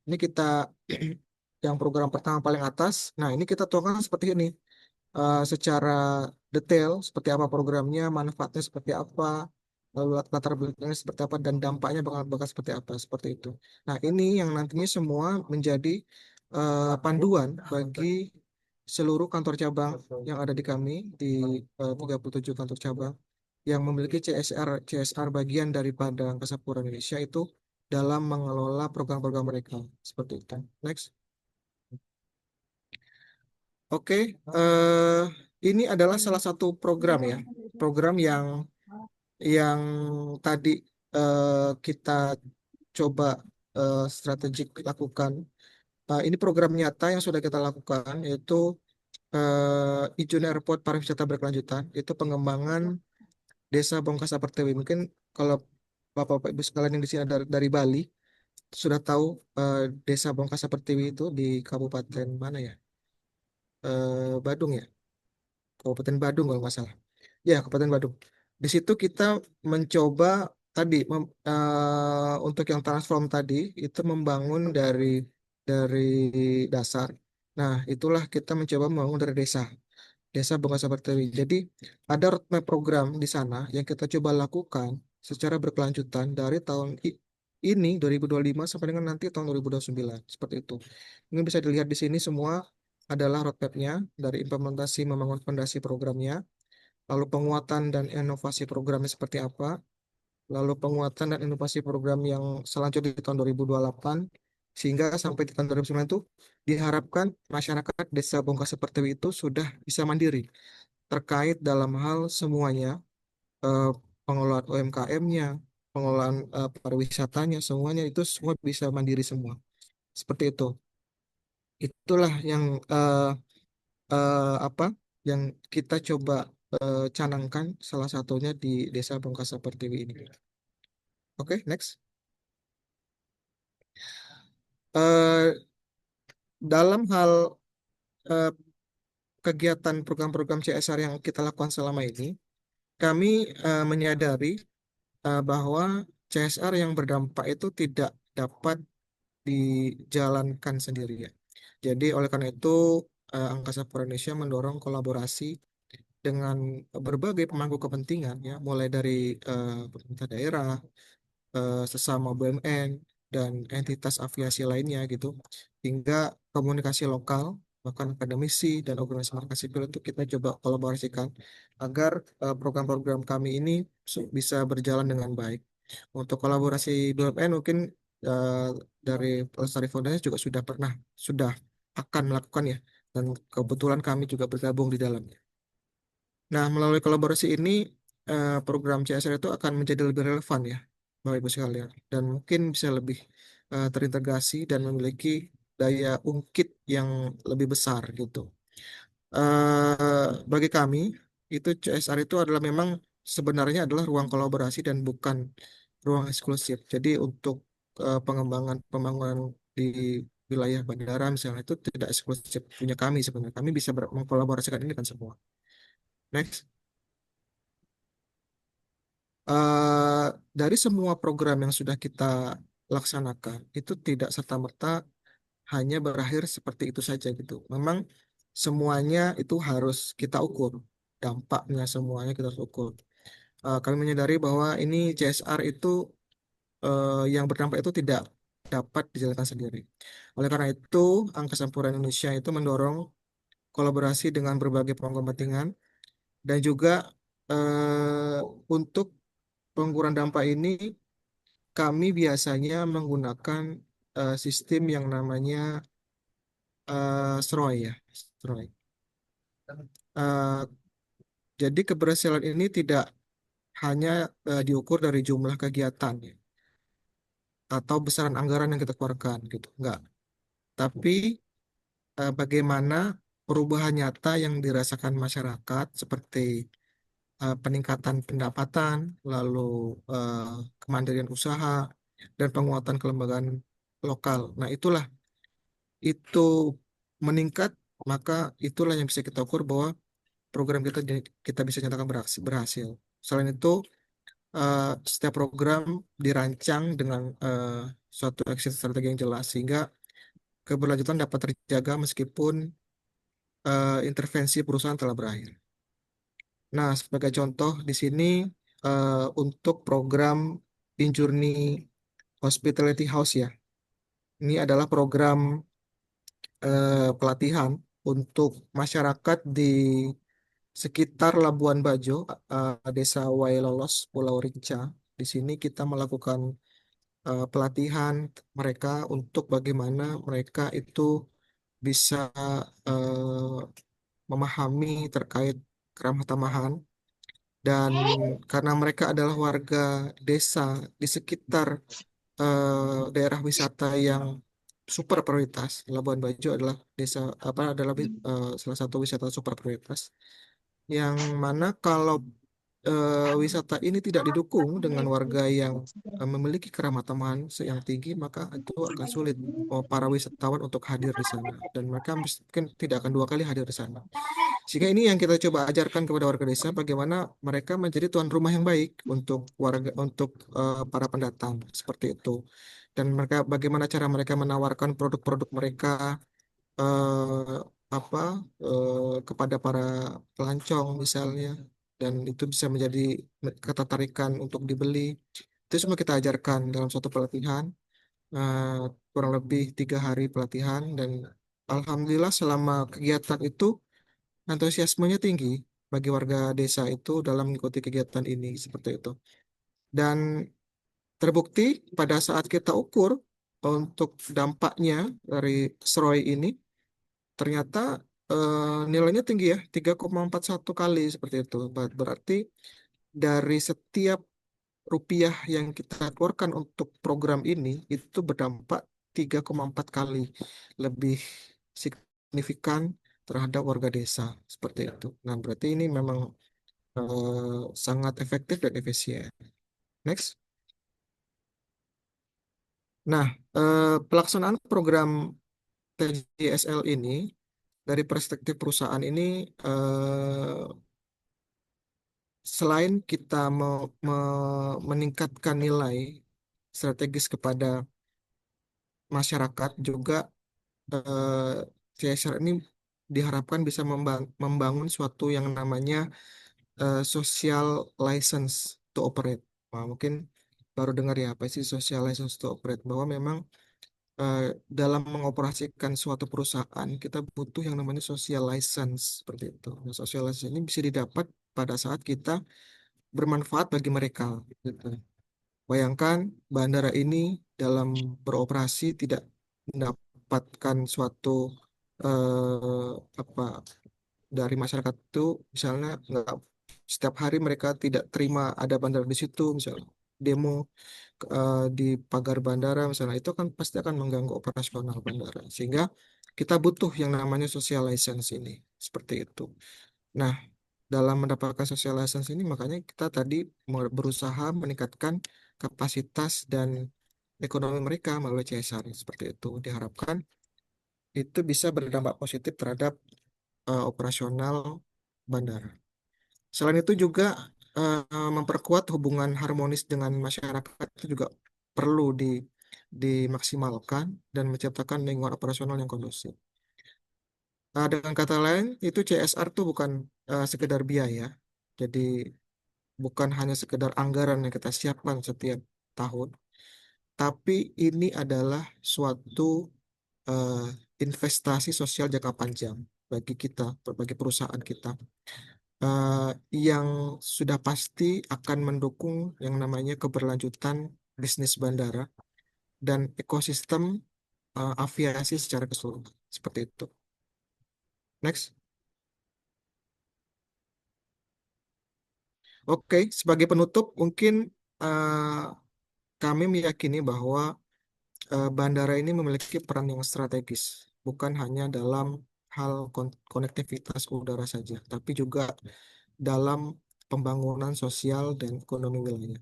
Ini kita yang program pertama paling atas. Nah, ini kita tuangkan seperti ini. Secara detail seperti apa programnya, manfaatnya seperti apa, lalu latar belakangnya seperti apa, dan dampaknya bakal seperti apa, seperti itu. Nah, ini yang nantinya semua menjadi panduan bagi seluruh kantor cabang yang ada di kami, di 37 kantor cabang, yang memiliki CSR bagian daripada Angkasa Pura Indonesia itu dalam mengelola program-program mereka. Seperti itu. Next. Oke, ini adalah salah satu program ya, program yang tadi kita coba strategik lakukan. Ini program nyata yang sudah kita lakukan, yaitu Ijun Airport Pariwisata Berkelanjutan, itu pengembangan Desa Bongkasa Pertiwi. Mungkin kalau Bapak-Bapak Ibu sekalian yang di sini dari Bali sudah tahu Desa Bongkasa Pertiwi itu di Kabupaten mana ya? Badung ya, Kabupaten Badung kalau nggak salah. Ya, Kabupaten Badung. Di situ kita mencoba tadi untuk yang transform tadi itu membangun dari dasar. Nah, itulah kita mencoba membangun dari desa Bongkasa Pertiwi. Jadi ada roadmap program di sana yang kita coba lakukan secara berkelanjutan dari tahun ini 2025 sampai dengan nanti tahun 2029. Seperti itu. Ini bisa dilihat di sini semua adalah roadmapnya dari implementasi membangun fondasi programnya, lalu penguatan dan inovasi programnya seperti apa, lalu penguatan dan inovasi program yang selanjutnya di tahun 2028, sehingga sampai di tahun 2009 itu diharapkan masyarakat Desa Bongkasa Pertiwi itu sudah bisa mandiri terkait dalam hal semuanya, eh, pengelolaan UMKM-nya, pengelolaan pariwisatanya, semuanya itu semua bisa mandiri semua. Seperti itu. Itulah yang apa yang kita coba canangkan salah satunya di Desa Bongkasa Pertiwi ini. Oke, next. Eh, dalam hal eh, kegiatan program-program CSR yang kita lakukan selama ini, kami menyadari bahwa CSR yang berdampak itu tidak dapat dijalankan sendirian. Jadi oleh karena itu Angkasa Pura Indonesia mendorong kolaborasi dengan berbagai pemangku kepentingan ya, mulai dari pemerintah daerah, sesama BUMN dan entitas aviasi lainnya gitu, hingga komunikasi lokal, bahkan akademisi dan organisasi masyarakat sipil itu kita coba kolaborasikan agar program-program kami ini bisa berjalan dengan baik. Untuk kolaborasi BUMN mungkin eh, dari Lestari Foundation juga sudah akan melakukan ya, dan kebetulan kami juga bergabung di dalamnya. Nah, melalui kolaborasi ini, program CSR itu akan menjadi lebih relevan ya, Bapak Ibu sekalian, dan mungkin bisa lebih terintegrasi dan memiliki daya ungkit yang lebih besar gitu. Bagi kami, itu CSR itu adalah memang sebenarnya adalah ruang kolaborasi dan bukan ruang eksklusif. Jadi untuk pengembangan pembangunan di wilayah bandara misalnya itu tidak eksklusif punya kami sebenarnya. Kami bisa mengkolaborasikan ini kan semua. Next. Dari semua program yang sudah kita laksanakan itu tidak serta-merta hanya berakhir seperti itu saja gitu. Memang semuanya itu harus kita ukur, dampaknya semuanya kita harus ukur. Kami menyadari bahwa ini CSR itu yang berdampak itu tidak dapat dijalankan sendiri. Oleh karena itu, Angkasa Pura Indonesia itu mendorong kolaborasi dengan berbagai pemangku kepentingan dan juga untuk pengukuran dampak ini kami biasanya menggunakan sistem yang namanya SROI ya, SROI. Eh, jadi keberhasilan ini tidak hanya diukur dari jumlah kegiatan ya, atau besaran anggaran yang kita keluarkan gitu, enggak. Tapi bagaimana perubahan nyata yang dirasakan masyarakat seperti peningkatan pendapatan, lalu eh, kemandirian usaha, dan penguatan kelembagaan lokal. Nah, itulah itu meningkat, maka itulah yang bisa kita ukur bahwa program kita bisa nyatakan berhasil. Selain itu, setiap program dirancang dengan suatu exit strategi yang jelas sehingga keberlanjutan dapat terjaga meskipun intervensi perusahaan telah berakhir. Nah, sebagai contoh di sini untuk program Injourney Hospitality House ya, ini adalah program pelatihan untuk masyarakat di sekitar Labuan Bajo, Desa Wailolos, Pulau Rinca. Di sini kita melakukan pelatihan mereka untuk bagaimana mereka itu bisa eh, memahami terkait keramah tamahan dan karena mereka adalah warga desa di sekitar daerah wisata yang super prioritas. Labuan Bajo adalah desa apa adalah salah satu wisata super prioritas yang mana kalau wisata ini tidak didukung dengan warga yang memiliki keramah tamahan yang tinggi, maka itu akan sulit para wisatawan untuk hadir di sana dan mereka mungkin tidak akan dua kali hadir di sana. Sehingga ini yang kita coba ajarkan kepada warga desa bagaimana mereka menjadi tuan rumah yang baik untuk warga untuk para pendatang seperti itu. Dan mereka bagaimana cara mereka menawarkan produk-produk mereka eh, apa kepada para pelancong misalnya dan itu bisa menjadi ketertarikan untuk dibeli. Itu semua kita ajarkan dalam suatu pelatihan eh, kurang lebih 3 hari pelatihan dan alhamdulillah selama kegiatan itu antusiasmenya tinggi bagi warga desa itu dalam mengikuti kegiatan ini seperti itu. Dan terbukti pada saat kita ukur untuk dampaknya dari SROI ini, ternyata nilainya tinggi ya, 3,41 kali seperti itu. Berarti dari setiap rupiah yang kita keluarkan untuk program ini, itu berdampak 3,4 kali lebih signifikan terhadap warga desa seperti itu. Nah, berarti ini memang sangat efektif dan efisien. Next. Nah, pelaksanaan program TJSL ini dari perspektif perusahaan ini selain kita meningkatkan nilai strategis kepada masyarakat, juga CSR ini diharapkan bisa membangun suatu yang namanya social license to operate. Nah, mungkin baru dengar ya apa sih social license to operate, bahwa memang eh, dalam mengoperasikan suatu perusahaan kita butuh yang namanya social license seperti itu. Nah, social license ini bisa didapat pada saat kita bermanfaat bagi mereka. Gitu. Bayangkan bandara ini dalam beroperasi tidak mendapatkan suatu apa dari masyarakat itu, misalnya nggak setiap hari mereka tidak terima ada bandara di situ, misalnya demo di pagar bandara misalnya, itu kan pasti akan mengganggu operasional bandara sehingga kita butuh yang namanya social license ini seperti itu. Nah, dalam mendapatkan social license ini makanya kita tadi berusaha meningkatkan kapasitas dan ekonomi mereka melalui CSR seperti itu. Diharapkan itu bisa berdampak positif terhadap operasional bandara. Selain itu juga memperkuat hubungan harmonis dengan masyarakat itu juga perlu dimaksimalkan dan menciptakan lingkungan operasional yang kondusif. Dengan kata lain, itu CSR tuh bukan sekedar biaya, jadi bukan hanya sekedar anggaran yang kita siapkan setiap tahun, tapi ini adalah suatu eh, investasi sosial jangka panjang bagi kita, bagi perusahaan kita, eh, yang sudah pasti akan mendukung yang namanya keberlanjutan bisnis bandara dan ekosistem aviasi secara keseluruhan. Seperti itu. Next. Oke, sebagai penutup mungkin eh, kami meyakini bahwa bandara ini memiliki peran yang strategis, bukan hanya dalam hal konektivitas udara saja, tapi juga dalam pembangunan sosial dan ekonomi wilayah.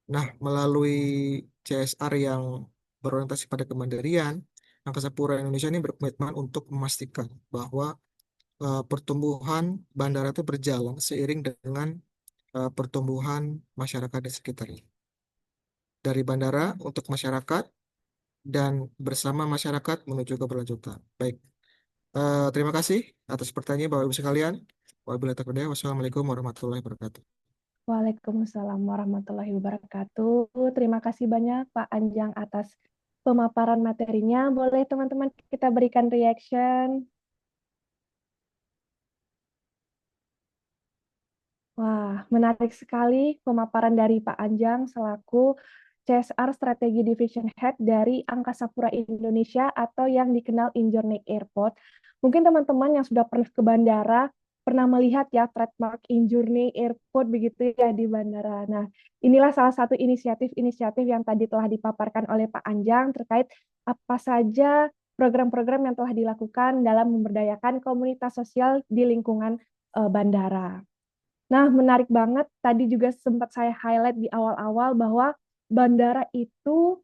Nah, melalui CSR yang berorientasi pada kemandirian, Angkasa Pura Indonesia ini berkomitmen untuk memastikan bahwa pertumbuhan bandara itu berjalan seiring dengan pertumbuhan masyarakat di sekitarnya. Dari bandara untuk masyarakat dan bersama masyarakat menuju keberlanjutan. Baik, terima kasih atas pertanyaan Bapak Ibu sekalian. Wabillahi taufiq wal hidayah. Wassalamualaikum warahmatullahi wabarakatuh. Waalaikumsalam warahmatullahi wabarakatuh. Terima kasih banyak Pak Anjang atas pemaparan materinya. Boleh teman-teman kita berikan reaction? Wah, menarik sekali pemaparan dari Pak Anjang selaku CSR Strategi Division Head dari Angkasa Pura Indonesia atau yang dikenal Injornik Airport. Mungkin teman-teman yang sudah pernah ke bandara pernah melihat ya trademark Injornik Airport begitu ya di bandara. Nah, inilah salah satu inisiatif-inisiatif yang tadi telah dipaparkan oleh Pak Anjang terkait apa saja program-program yang telah dilakukan dalam memberdayakan komunitas sosial di lingkungan bandara. Nah, menarik banget. Tadi juga sempat saya highlight di awal-awal bahwa bandara itu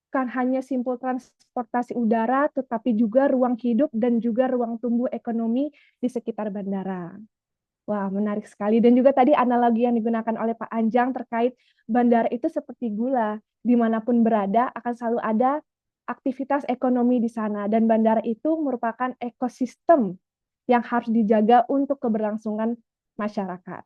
bukan hanya simpul transportasi udara, tetapi juga ruang hidup dan juga ruang tumbuh ekonomi di sekitar bandara. Wah, menarik sekali. Dan juga tadi analogi yang digunakan oleh Pak Anjang terkait bandara itu seperti gula. Dimanapun berada akan selalu ada aktivitas ekonomi di sana. Dan bandara itu merupakan ekosistem yang harus dijaga untuk keberlangsungan masyarakat.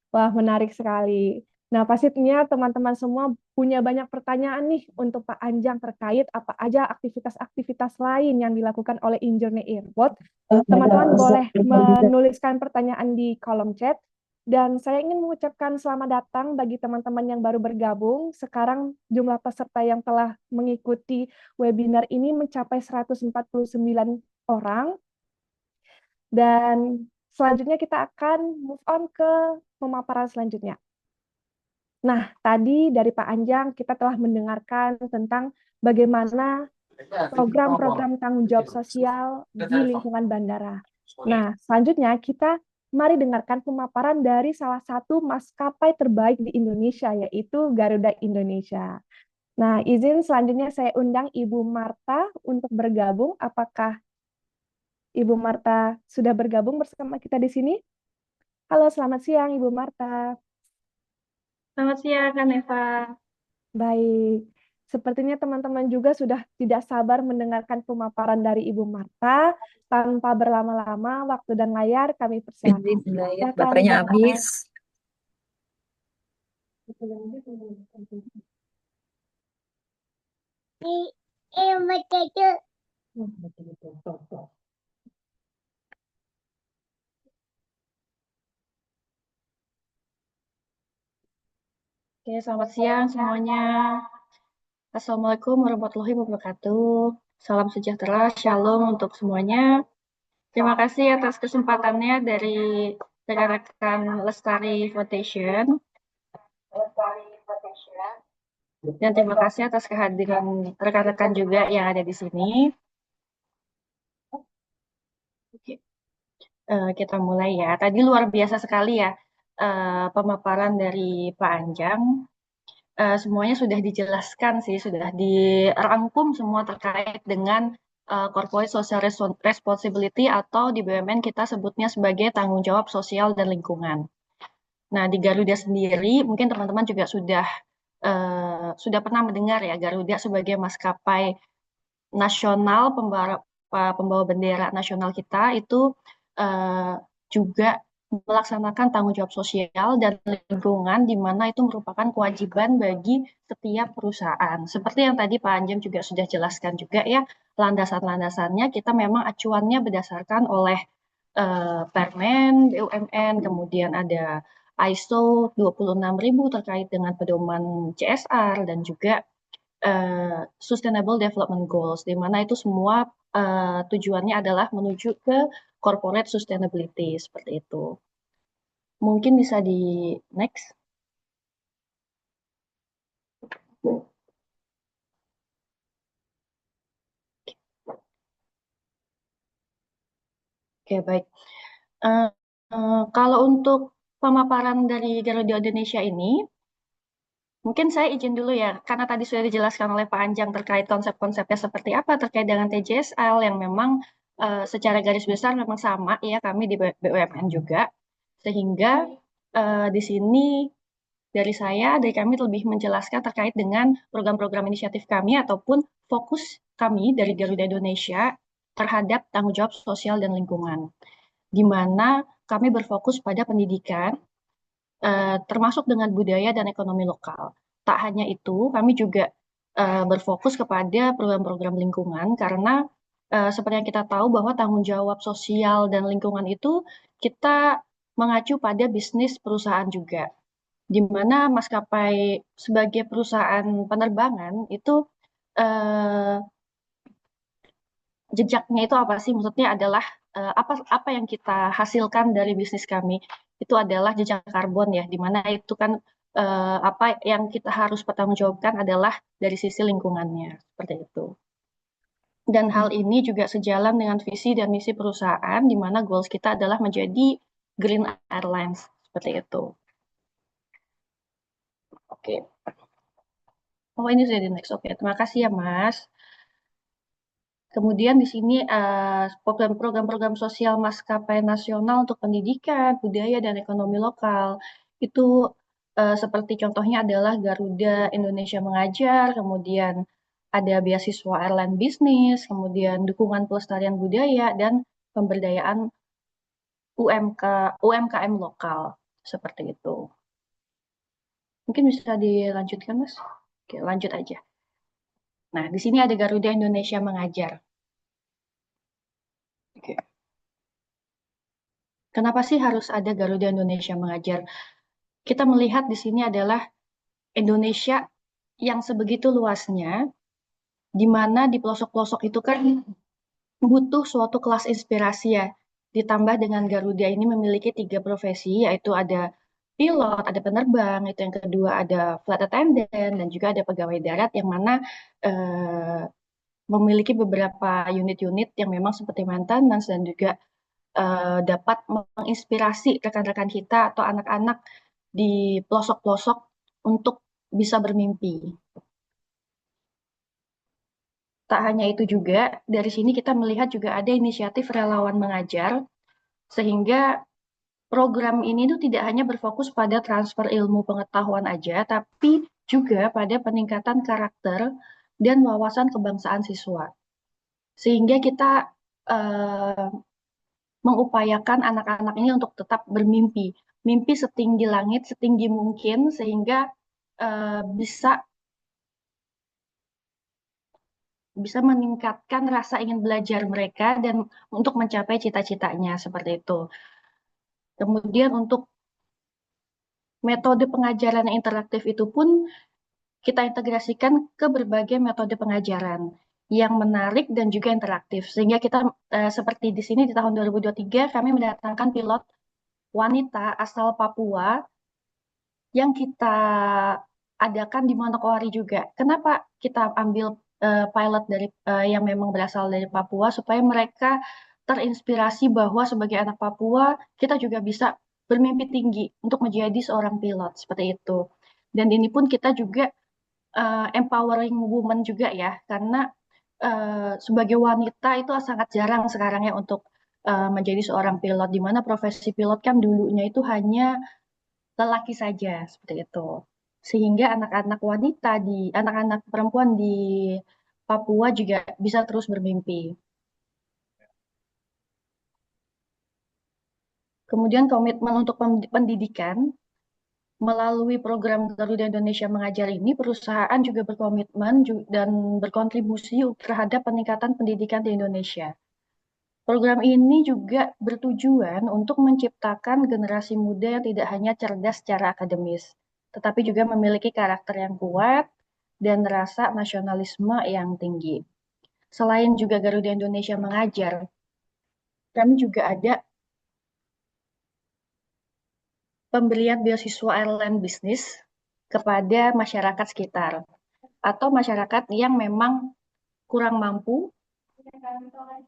Wah, menarik sekali. Nah, pastinya teman-teman semua punya banyak pertanyaan nih untuk Pak Anjang terkait apa aja aktivitas-aktivitas lain yang dilakukan oleh Injornik Airport. Teman-teman boleh menuliskan pertanyaan di kolom chat. Dan saya ingin mengucapkan selamat datang bagi teman-teman yang baru bergabung. Sekarang jumlah peserta yang telah mengikuti webinar ini mencapai 149 orang. Dan selanjutnya kita akan move on ke pemaparan selanjutnya. Nah, tadi dari Pak Anjang kita telah mendengarkan tentang bagaimana program-program tanggung jawab sosial di lingkungan bandara. Nah, selanjutnya kita mari dengarkan pemaparan dari salah satu maskapai terbaik di Indonesia, yaitu Garuda Indonesia. Nah, izin selanjutnya saya undang Ibu Marta untuk bergabung. Apakah Ibu Marta sudah bergabung bersama kita di sini? Halo, selamat siang Ibu Marta. Selamat siang, Kak Neva. Baik, sepertinya teman-teman juga sudah tidak sabar mendengarkan pemaparan dari Ibu Marta. Tanpa berlama-lama, waktu dan layar kami persilakan. Silakan, Baterainya Bapak. habis. Oke, selamat siang semuanya. Assalamualaikum warahmatullahi wabarakatuh. Salam sejahtera, shalom untuk semuanya. Terima kasih atas kesempatannya dari rekan-rekan Lestari Foundation. Dan terima kasih atas kehadiran rekan-rekan juga yang ada di sini. Oke. Kita mulai ya. Tadi luar biasa sekali ya pemaparan dari Pak Anjang. Semuanya sudah dijelaskan sih, sudah dirangkum semua terkait dengan corporate social responsibility atau di BUMN kita sebutnya sebagai tanggung jawab sosial dan lingkungan. Nah, di Garuda sendiri mungkin teman-teman juga sudah sudah pernah mendengar ya Garuda sebagai maskapai nasional pembawa bendera nasional kita itu juga melaksanakan tanggung jawab sosial dan lingkungan, di mana itu merupakan kewajiban bagi setiap perusahaan. Seperti yang tadi Pak Anjem juga sudah jelaskan juga ya, landasan-landasannya kita memang acuannya berdasarkan oleh Permen, BUMN, kemudian ada ISO 26000 terkait dengan pedoman CSR dan juga Sustainable Development Goals, di mana itu semua tujuannya adalah menuju ke corporate sustainability seperti itu. Mungkin bisa di next. Oke, baik. Kalau untuk pemaparan dari Garuda Indonesia ini, mungkin saya izin dulu ya, karena tadi sudah dijelaskan oleh Pak Anjang terkait konsep-konsepnya seperti apa terkait dengan TJSL yang memang secara garis besar memang sama ya kami di BUMN juga, sehingga di sini dari kami lebih menjelaskan terkait dengan program-program inisiatif kami ataupun fokus kami dari Garuda Indonesia terhadap tanggung jawab sosial dan lingkungan, di mana kami berfokus pada pendidikan, termasuk dengan budaya dan ekonomi lokal. Tak hanya itu, kami juga berfokus kepada program-program lingkungan karena seperti yang kita tahu bahwa tanggung jawab sosial dan lingkungan itu kita mengacu pada bisnis perusahaan juga, di mana maskapai sebagai perusahaan penerbangan itu jejaknya itu apa sih? Maksudnya adalah apa yang kita hasilkan dari bisnis kami itu adalah jejak karbon ya, di mana itu kan apa yang kita harus pertanggungjawabkan adalah dari sisi lingkungannya seperti itu. Dan hal ini juga sejalan dengan visi dan misi perusahaan, di mana goals kita adalah menjadi Green Airlines seperti itu. Oke. Oh, ini sudah di next. Oke, terima kasih ya Mas. Kemudian di sini program-program sosial maskapai nasional untuk pendidikan, budaya, dan ekonomi lokal. Itu seperti contohnya adalah Garuda Indonesia Mengajar, kemudian ada beasiswa airline bisnis, kemudian dukungan pelestarian budaya, dan pemberdayaan UMKM lokal. Seperti itu. Mungkin bisa dilanjutkan, Mas? Oke, lanjut aja. Nah, di sini ada Garuda Indonesia Mengajar. Oke. Kenapa sih harus ada Garuda Indonesia Mengajar? Kita melihat di sini adalah Indonesia yang sebegitu luasnya, di mana di pelosok-pelosok itu kan butuh suatu kelas inspirasi ya. Ditambah dengan Garuda ini memiliki 3 profesi, yaitu ada pilot, ada penerbang, itu yang kedua ada flight attendant, dan juga ada pegawai darat yang mana memiliki beberapa unit-unit yang memang seperti maintenance dan juga dapat menginspirasi rekan-rekan kita atau anak-anak di pelosok-pelosok untuk bisa bermimpi. Tak hanya itu juga, dari sini kita melihat juga ada inisiatif relawan mengajar, sehingga program ini tuh tidak hanya berfokus pada transfer ilmu pengetahuan aja, tapi juga pada peningkatan karakter dan wawasan kebangsaan siswa. Sehingga kita mengupayakan anak-anak ini untuk tetap bermimpi, mimpi setinggi langit, setinggi mungkin, sehingga bisa meningkatkan rasa ingin belajar mereka dan untuk mencapai cita-citanya seperti itu. Kemudian untuk metode pengajaran yang interaktif itu pun kita integrasikan ke berbagai metode pengajaran yang menarik dan juga interaktif. Sehingga kita seperti di sini di tahun 2023 kami mendatangkan pilot wanita asal Papua yang kita adakan di Manokwari juga. Kenapa kita ambil pilot dari yang memang berasal dari Papua supaya mereka terinspirasi bahwa sebagai anak Papua kita juga bisa bermimpi tinggi untuk menjadi seorang pilot seperti itu. Dan ini pun kita juga empowering woman juga ya, karena sebagai wanita itu sangat jarang sekarang ya untuk menjadi seorang pilot, di mana profesi pilot kan dulunya itu hanya lelaki saja seperti itu. sehingga anak-anak perempuan di Papua juga bisa terus bermimpi. Kemudian komitmen untuk pendidikan, melalui program Garuda Indonesia Mengajar ini, perusahaan juga berkomitmen dan berkontribusi terhadap peningkatan pendidikan di Indonesia. Program ini juga bertujuan untuk menciptakan generasi muda yang tidak hanya cerdas secara akademis, tetapi juga memiliki karakter yang kuat dan rasa nasionalisme yang tinggi. Selain juga Garuda Indonesia Mengajar, kami juga ada pemberian beasiswa airline bisnis kepada masyarakat sekitar atau masyarakat yang memang kurang mampu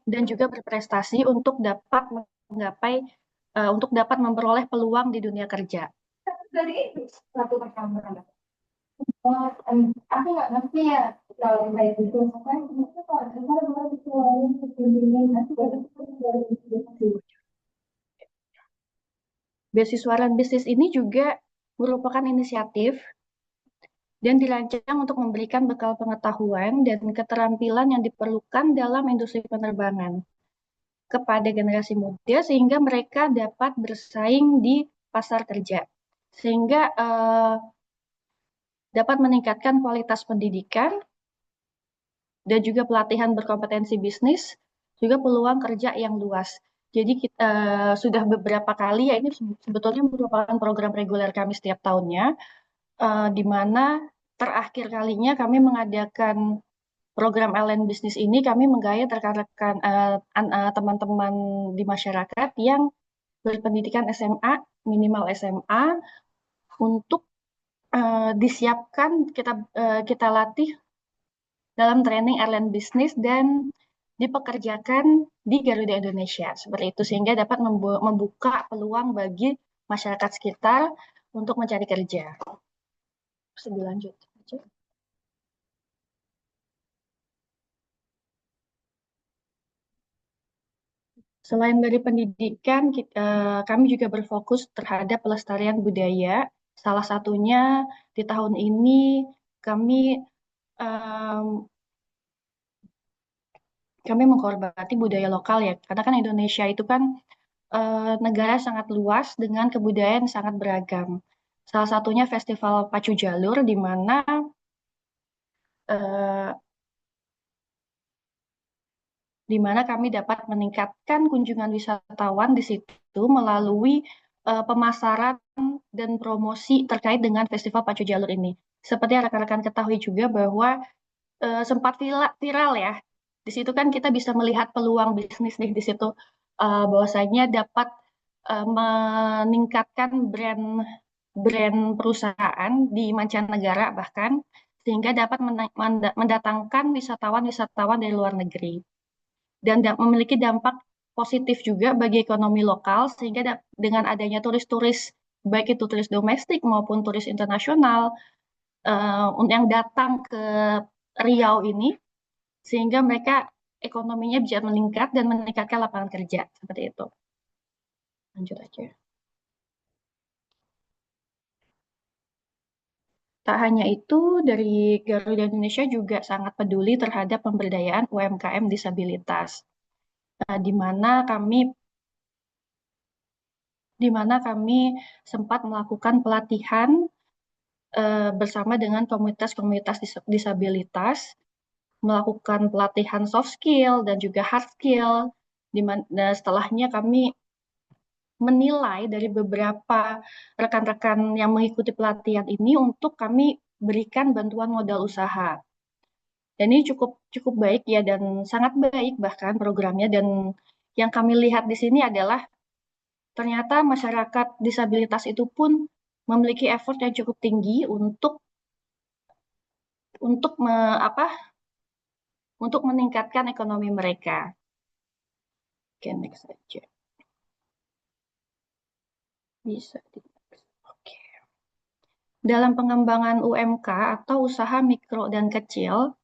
dan juga berprestasi untuk dapat menggapai untuk dapat memperoleh peluang di dunia kerja. Aku nggak ngerti ya kalau kayak gitu. Beasiswa bisnis ini juga merupakan inisiatif dan dirancang untuk memberikan bekal pengetahuan dan keterampilan yang diperlukan dalam industri penerbangan kepada generasi muda sehingga mereka dapat bersaing di pasar kerja. Sehingga dapat meningkatkan kualitas pendidikan dan juga pelatihan berkompetensi bisnis, juga peluang kerja yang luas. Jadi kita sudah beberapa kali, ya ini sebetulnya merupakan program reguler kami setiap tahunnya, di mana terakhir kalinya kami mengadakan program LN bisnis ini, kami menggayat rekan-rekan teman-teman di masyarakat yang berpendidikan SMA, minimal SMA, untuk disiapkan kita latih dalam training airline bisnis dan dipekerjakan di Garuda Indonesia seperti itu, sehingga dapat membuka peluang bagi masyarakat sekitar untuk mencari kerja. Bisa dilanjut aja. Selain dari pendidikan, kami juga berfokus terhadap pelestarian budaya. Salah satunya di tahun ini kami menghormati budaya lokal ya, karena kan Indonesia itu kan negara sangat luas dengan kebudayaan sangat beragam. Salah satunya Festival Pacu Jalur, di mana kami dapat meningkatkan kunjungan wisatawan di situ melalui pemasaran dan promosi terkait dengan Festival Pacu Jalur ini. Seperti yang rekan-rekan ketahui juga bahwa sempat viral ya. Di situ kan kita bisa melihat peluang bisnis nih di situ, bahwasanya dapat meningkatkan brand perusahaan di mancanegara bahkan, sehingga dapat mendatangkan wisatawan-wisatawan dari luar negeri dan memiliki dampak positif juga bagi ekonomi lokal, sehingga dengan adanya turis-turis baik itu turis domestik maupun turis internasional yang datang ke Riau ini, sehingga mereka ekonominya bisa meningkat dan meningkatkan lapangan kerja seperti itu. Lanjut aja. Tak hanya itu, dari Garuda Indonesia juga sangat peduli terhadap pemberdayaan UMKM disabilitas, di mana kami sempat melakukan pelatihan bersama dengan komunitas-komunitas disabilitas, melakukan pelatihan soft skill dan juga hard skill, dan setelahnya kami menilai dari beberapa rekan-rekan yang mengikuti pelatihan ini untuk kami berikan bantuan modal usaha. Dan ini cukup baik ya, dan sangat baik bahkan programnya, dan yang kami lihat di sini adalah ternyata masyarakat disabilitas itu pun memiliki effort yang cukup tinggi untuk meningkatkan ekonomi mereka. Oke, next aja. Bisa. Oke. Dalam pengembangan UMK atau usaha mikro dan kecil,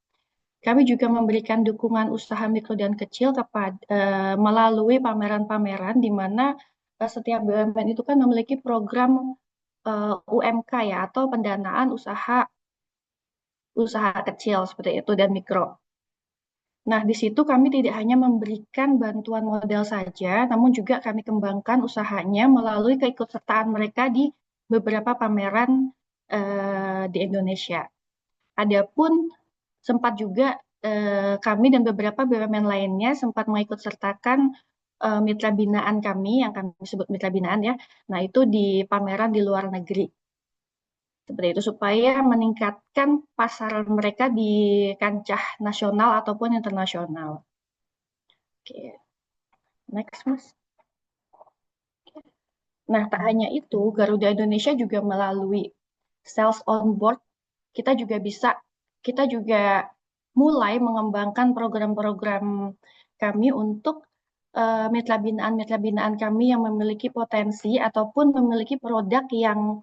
kami juga memberikan dukungan usaha mikro dan kecil melalui pameran-pameran, di mana setiap BUMN itu kan memiliki program UMK ya, atau pendanaan usaha kecil seperti itu dan mikro. Nah, di situ kami tidak hanya memberikan bantuan modal saja, namun juga kami kembangkan usahanya melalui keikutsertaan mereka di beberapa pameran di Indonesia. Adapun sempat juga kami dan beberapa BUMN lainnya sempat mengikut sertakan mitra binaan kami, yang kami sebut mitra binaan ya. Nah, itu di pameran di luar negeri. Seperti itu supaya meningkatkan pasaran mereka di kancah nasional ataupun internasional. Oke, next Mas. Nah, tak hanya itu, Garuda Indonesia juga melalui sales on board, kita juga mulai mengembangkan program-program kami untuk mitra binaan kami yang memiliki potensi ataupun memiliki produk yang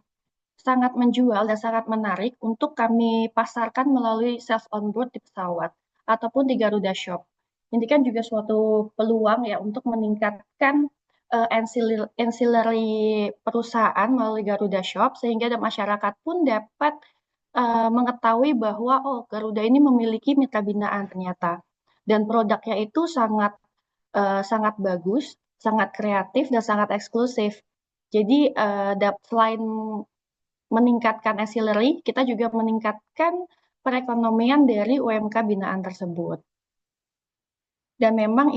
sangat menjual dan sangat menarik untuk kami pasarkan melalui sales on board di pesawat ataupun di Garuda Shop. Ini kan juga suatu peluang ya untuk meningkatkan ancillary perusahaan melalui Garuda Shop sehingga masyarakat pun dapat mengetahui bahwa Garuda ini memiliki mitra binaan ternyata dan produknya itu sangat bagus, sangat kreatif dan sangat eksklusif. Jadi selain meningkatkan ancillary, kita juga meningkatkan perekonomian dari UMK binaan tersebut. Dan memang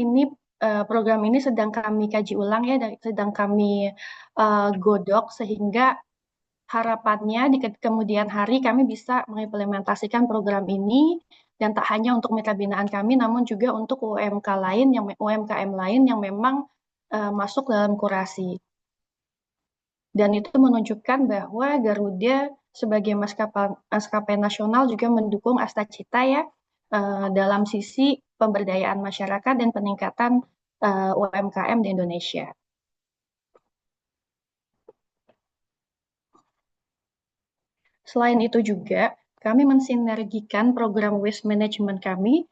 program ini sedang kami kaji ulang ya, sedang kami godok sehingga harapannya di kemudian hari kami bisa mengimplementasikan program ini dan tak hanya untuk mitra binaan kami, namun juga untuk UMKM lain yang memang masuk dalam kurasi. Dan itu menunjukkan bahwa Garuda sebagai maskapai nasional juga mendukung Astacita ya dalam sisi pemberdayaan masyarakat dan peningkatan UMKM di Indonesia. Selain itu juga, kami mensinergikan program waste management kami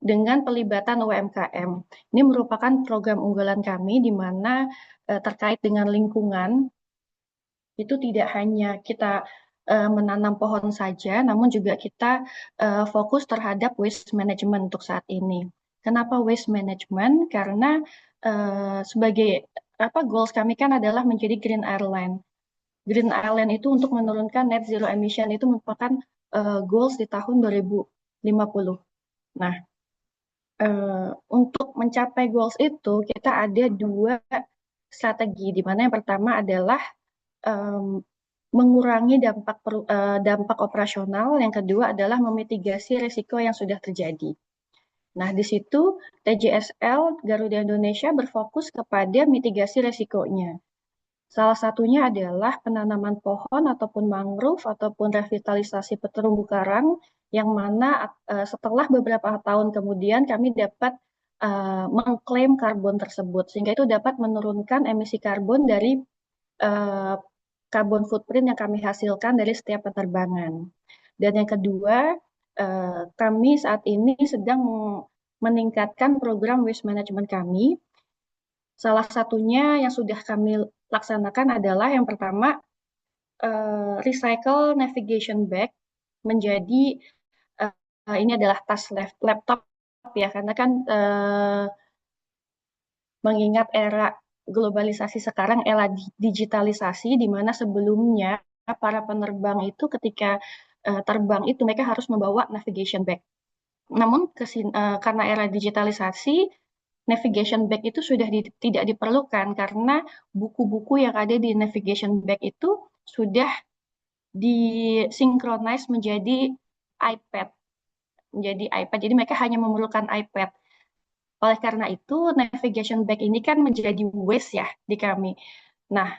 dengan pelibatan UMKM. Ini merupakan program unggulan kami di mana terkait dengan lingkungan, itu tidak hanya kita menanam pohon saja, namun juga kita fokus terhadap waste management untuk saat ini. Kenapa waste management? Karena sebagai goals kami kan adalah menjadi green airline. Green Island itu untuk menurunkan net zero emission itu merupakan goals di tahun 2050. Nah, untuk mencapai goals itu kita ada 2 strategi, di mana yang pertama adalah mengurangi dampak operasional, yang kedua adalah memitigasi risiko yang sudah terjadi. Nah, di situ TJSL Garuda Indonesia berfokus kepada mitigasi risikonya. Salah satunya adalah penanaman pohon ataupun mangrove ataupun revitalisasi terumbu karang yang mana setelah beberapa tahun kemudian kami dapat mengklaim karbon tersebut sehingga itu dapat menurunkan emisi karbon dari karbon footprint yang kami hasilkan dari setiap penerbangan. Dan yang kedua, kami saat ini sedang meningkatkan program waste management kami. Salah satunya yang sudah kami laksanakan adalah yang pertama, recycle navigation bag menjadi ini adalah tas laptop ya, karena kan mengingat era globalisasi sekarang, era digitalisasi, di mana sebelumnya para penerbang itu ketika terbang itu mereka harus membawa navigation bag. Namun karena era digitalisasi, navigation bag itu sudah tidak diperlukan karena buku-buku yang ada di navigation bag itu sudah disinkronize menjadi iPad. Jadi mereka hanya memerlukan iPad. Oleh karena itu, navigation bag ini kan menjadi waste ya di kami. Nah,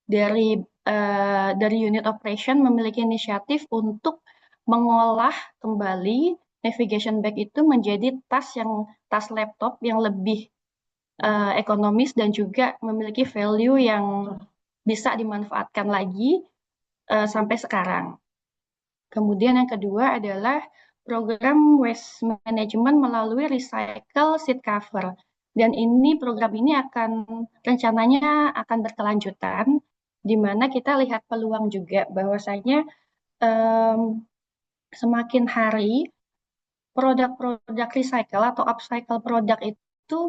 dari unit operation memiliki inisiatif untuk mengolah kembali navigation bag itu menjadi tas laptop yang lebih ekonomis dan juga memiliki value yang bisa dimanfaatkan lagi sampai sekarang. Kemudian yang kedua adalah program waste management melalui recycle seat cover. Dan program ini rencananya akan berkelanjutan, di mana kita lihat peluang juga bahwasanya semakin hari produk-produk recycle atau upcycle produk itu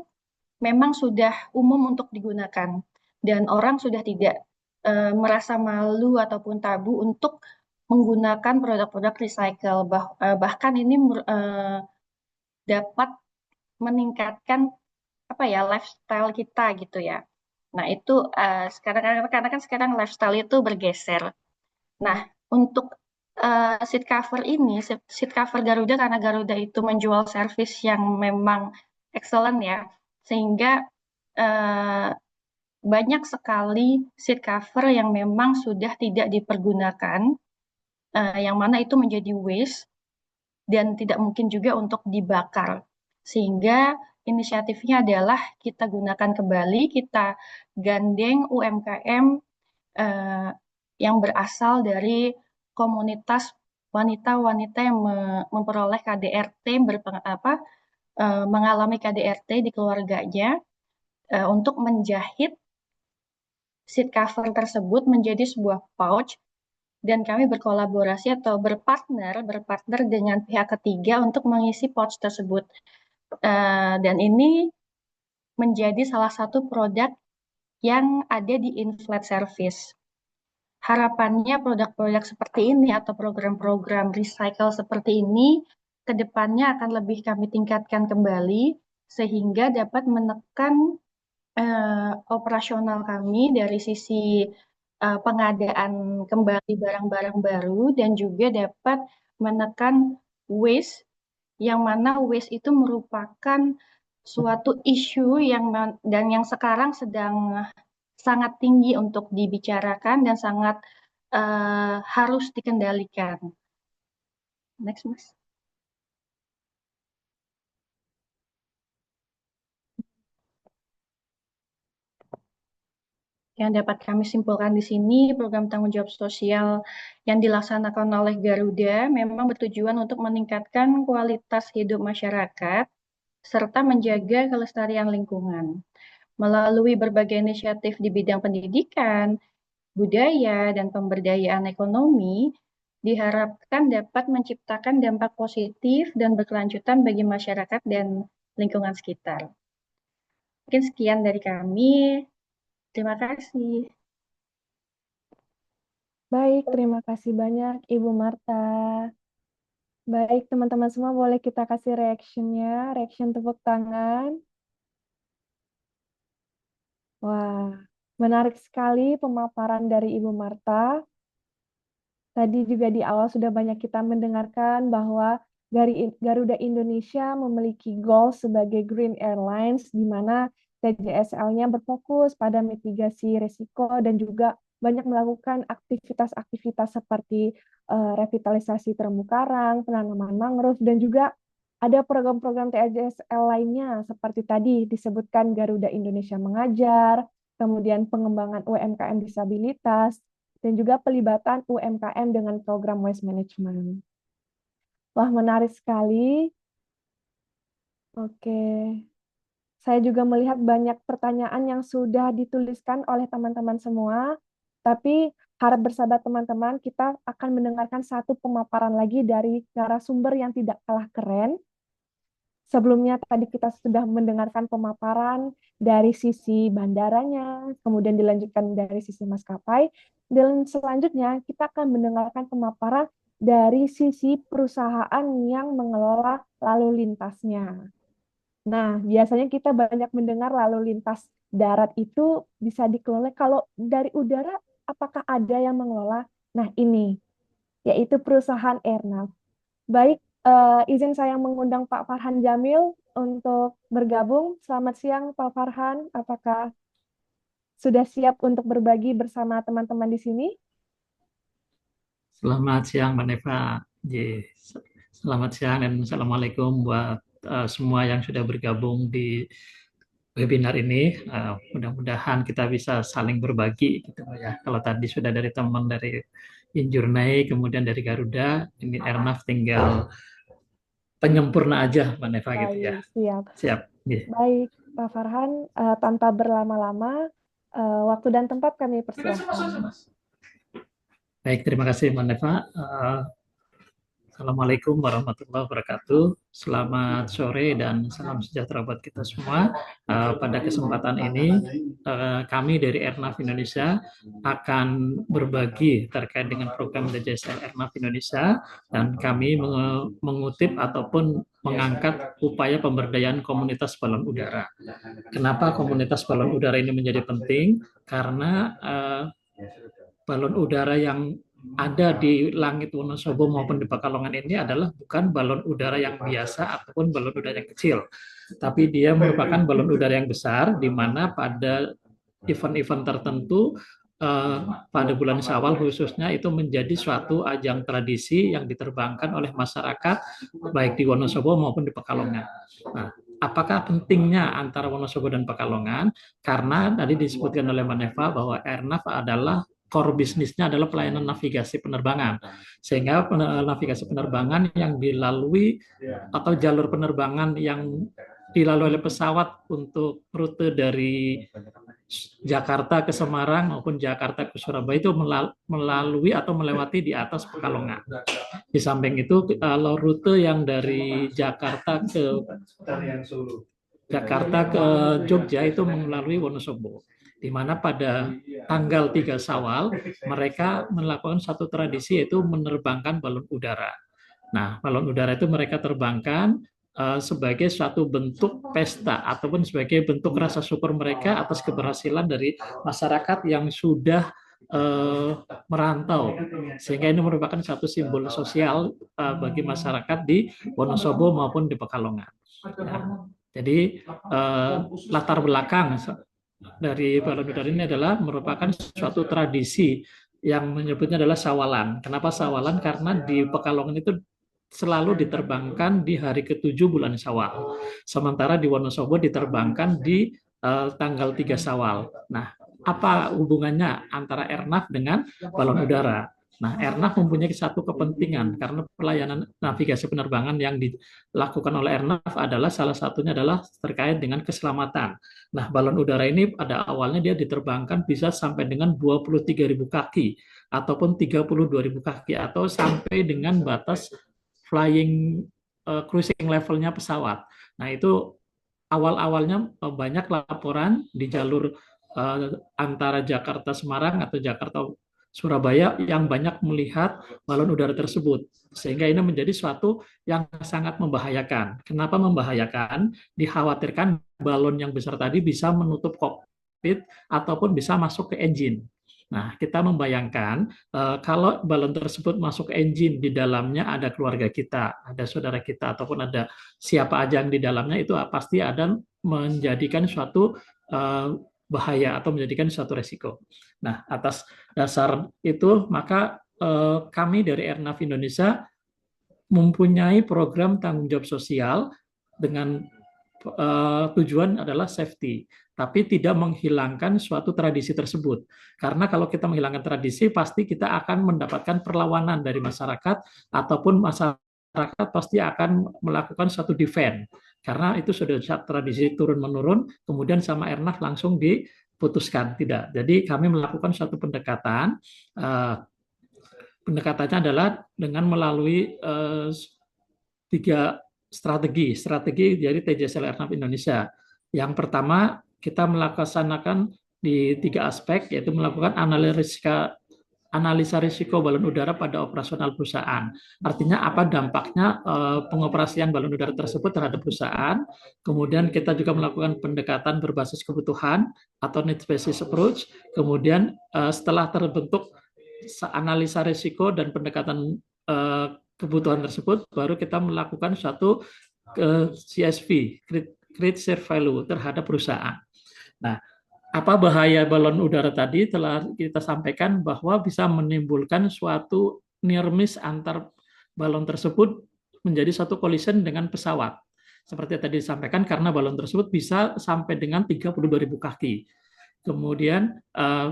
memang sudah umum untuk digunakan dan orang sudah tidak merasa malu ataupun tabu untuk menggunakan produk-produk recycle. Bahkan ini dapat meningkatkan lifestyle kita gitu ya. Nah, itu karena kan sekarang lifestyle itu bergeser. Nah, untuk seat cover Garuda, karena Garuda itu menjual servis yang memang excellent ya, sehingga banyak sekali seat cover yang memang sudah tidak dipergunakan, yang mana itu menjadi waste dan tidak mungkin juga untuk dibakar. Sehingga inisiatifnya adalah kita gunakan kembali, kita gandeng UMKM yang berasal dari komunitas wanita-wanita yang memperoleh KDRT, mengalami KDRT di keluarganya, untuk menjahit seat cover tersebut menjadi sebuah pouch, dan kami berkolaborasi atau berpartner dengan pihak ketiga untuk mengisi pouch tersebut. Dan ini menjadi salah satu produk yang ada di in-flight service. Harapannya produk-produk seperti ini atau program-program recycle seperti ini ke depannya akan lebih kami tingkatkan kembali sehingga dapat menekan operasional kami dari sisi pengadaan kembali barang-barang baru dan juga dapat menekan waste, yang mana waste itu merupakan suatu isu yang sekarang sedang sangat tinggi untuk dibicarakan dan sangat harus dikendalikan. Next, Mas. Yang dapat kami simpulkan di sini, program tanggung jawab sosial yang dilaksanakan oleh Garuda memang bertujuan untuk meningkatkan kualitas hidup masyarakat serta menjaga kelestarian lingkungan. Melalui berbagai inisiatif di bidang pendidikan, budaya, dan pemberdayaan ekonomi, diharapkan dapat menciptakan dampak positif dan berkelanjutan bagi masyarakat dan lingkungan sekitar. Mungkin sekian dari kami. Terima kasih. Baik, terima kasih banyak Ibu Marta. Baik, teman-teman semua boleh kita kasih reaction-nya, reaction tepuk tangan. Wah, menarik sekali pemaparan dari Ibu Marta. Tadi juga di awal sudah banyak kita mendengarkan bahwa Garuda Indonesia memiliki goal sebagai Green Airlines, di mana TJSL-nya berfokus pada mitigasi risiko dan juga banyak melakukan aktivitas-aktivitas seperti revitalisasi terumbu karang, penanaman mangrove, dan juga ada program-program TJSL lainnya seperti tadi disebutkan Garuda Indonesia Mengajar, kemudian pengembangan UMKM disabilitas, dan juga pelibatan UMKM dengan program waste management. Wah, menarik sekali. Oke. Saya juga melihat banyak pertanyaan yang sudah dituliskan oleh teman-teman semua, tapi harap bersabar teman-teman, kita akan mendengarkan satu pemaparan lagi dari narasumber yang tidak kalah keren. Sebelumnya tadi kita sudah mendengarkan pemaparan dari sisi bandaranya, kemudian dilanjutkan dari sisi maskapai, dan selanjutnya kita akan mendengarkan pemaparan dari sisi perusahaan yang mengelola lalu lintasnya. Nah, biasanya kita banyak mendengar lalu lintas darat itu bisa dikelola. Kalau dari udara, apakah ada yang mengelola? Nah, ini, yaitu perusahaan Airnav. Baik, izin saya mengundang Pak Farhan Jamil untuk bergabung. Selamat siang, Pak Farhan. Apakah sudah siap untuk berbagi bersama teman-teman di sini? Selamat siang, Mbak Neva. Selamat siang dan Assalamualaikum buat semua yang sudah bergabung di webinar ini. Mudah-mudahan kita bisa saling berbagi gitu ya. Kalau tadi sudah dari teman dari Injourney, kemudian dari Garuda, ini Airnav tinggal penyempurna aja, Mbak Neva gitu ya. Baik, siap. Siap. Baik, Pak Farhan. Tanpa berlama-lama, waktu dan tempat kami persilahkan. Baik, terima kasih Mbak Neva. Assalamualaikum warahmatullahi wabarakatuh. Selamat sore dan salam sejahtera buat kita semua. Pada kesempatan ini, kami dari Airnav Indonesia akan berbagi terkait dengan program DJSL Airnav Indonesia, dan kami mengutip ataupun mengangkat upaya pemberdayaan komunitas balon udara. Kenapa komunitas balon udara ini menjadi penting? Karena balon udara yang ada di langit Wonosobo maupun di Pekalongan ini adalah bukan balon udara yang biasa ataupun balon udara yang kecil, tapi dia merupakan balon udara yang besar, di mana pada event-event tertentu pada bulan Syawal khususnya itu menjadi suatu ajang tradisi yang diterbangkan oleh masyarakat baik di Wonosobo maupun di Pekalongan. Nah, apakah pentingnya antara Wonosobo dan Pekalongan? Karena tadi disebutkan oleh Maneva bahwa Airnav adalah core bisnisnya adalah pelayanan navigasi penerbangan, sehingga navigasi penerbangan yang dilalui atau jalur penerbangan yang dilalui oleh pesawat untuk rute dari Jakarta ke Semarang maupun Jakarta ke Surabaya itu melalui atau melewati di atas Pekalongan. Di samping itu, kalau rute yang dari Jakarta ke Jogja itu melalui Wonosobo, di mana pada tanggal 3 Syawal mereka melakukan satu tradisi, yaitu menerbangkan balon udara. Nah, balon udara itu mereka terbangkan sebagai suatu bentuk pesta ataupun sebagai bentuk rasa syukur mereka atas keberhasilan dari masyarakat yang sudah merantau, sehingga ini merupakan satu simbol sosial bagi masyarakat di Wonosobo maupun di Pekalongan. Ya. Jadi latar belakang dari balon udara ini adalah merupakan suatu tradisi yang menyebutnya adalah Sawalan. Kenapa Sawalan? Karena di Pekalongan itu selalu diterbangkan di hari ke-7 bulan Syawal. Sementara di Wonosobo diterbangkan di tanggal 3 Syawal. Nah, apa hubungannya antara Airnav dengan balon udara? Nah, Airnav mempunyai satu kepentingan karena pelayanan navigasi penerbangan yang dilakukan oleh Airnav adalah salah satunya adalah terkait dengan keselamatan. Nah, balon udara ini pada awalnya dia diterbangkan bisa sampai dengan 23.000 kaki ataupun 32.000 kaki atau sampai dengan batas flying cruising levelnya pesawat. Nah, itu awal-awalnya banyak laporan di jalur antara Jakarta Semarang atau Jakarta Surabaya yang banyak melihat balon udara tersebut, sehingga ini menjadi suatu yang sangat membahayakan. Kenapa membahayakan? Dikhawatirkan balon yang besar tadi bisa menutup kokpit ataupun bisa masuk ke engine. Nah, kita membayangkan kalau balon tersebut masuk ke engine, di dalamnya ada keluarga kita, ada saudara kita, ataupun ada siapa aja yang di dalamnya, itu pasti ada menjadikan suatu bahaya atau menjadikan suatu resiko. Nah, atas dasar itu maka kami dari Airnav Indonesia mempunyai program tanggung jawab sosial dengan tujuan adalah safety, tapi tidak menghilangkan suatu tradisi tersebut. Karena kalau kita menghilangkan tradisi, pasti kita akan mendapatkan perlawanan dari masyarakat, ataupun masyarakat pasti akan melakukan suatu defense. Karena itu sudah tradisi turun-menurun, kemudian sama Airnav langsung diputuskan. Tidak. Jadi kami melakukan suatu pendekatan. Pendekatannya adalah dengan melalui 3 strategi dari DJSL Airnav Indonesia. Yang pertama, kita melaksanakan di 3 aspek, yaitu melakukan analisa risiko balon udara pada operasional perusahaan. Artinya apa dampaknya pengoperasian balon udara tersebut terhadap perusahaan. Kemudian kita juga melakukan pendekatan berbasis kebutuhan atau need-based approach. Kemudian setelah terbentuk analisa risiko dan pendekatan kebutuhan tersebut, baru kita melakukan suatu CSV, Create Share Value, terhadap perusahaan. Nah, apa bahaya balon udara tadi telah kita sampaikan bahwa bisa menimbulkan suatu near miss antar balon tersebut menjadi satu collision dengan pesawat. Seperti tadi disampaikan, karena balon tersebut bisa sampai dengan 32.000 kaki. Kemudian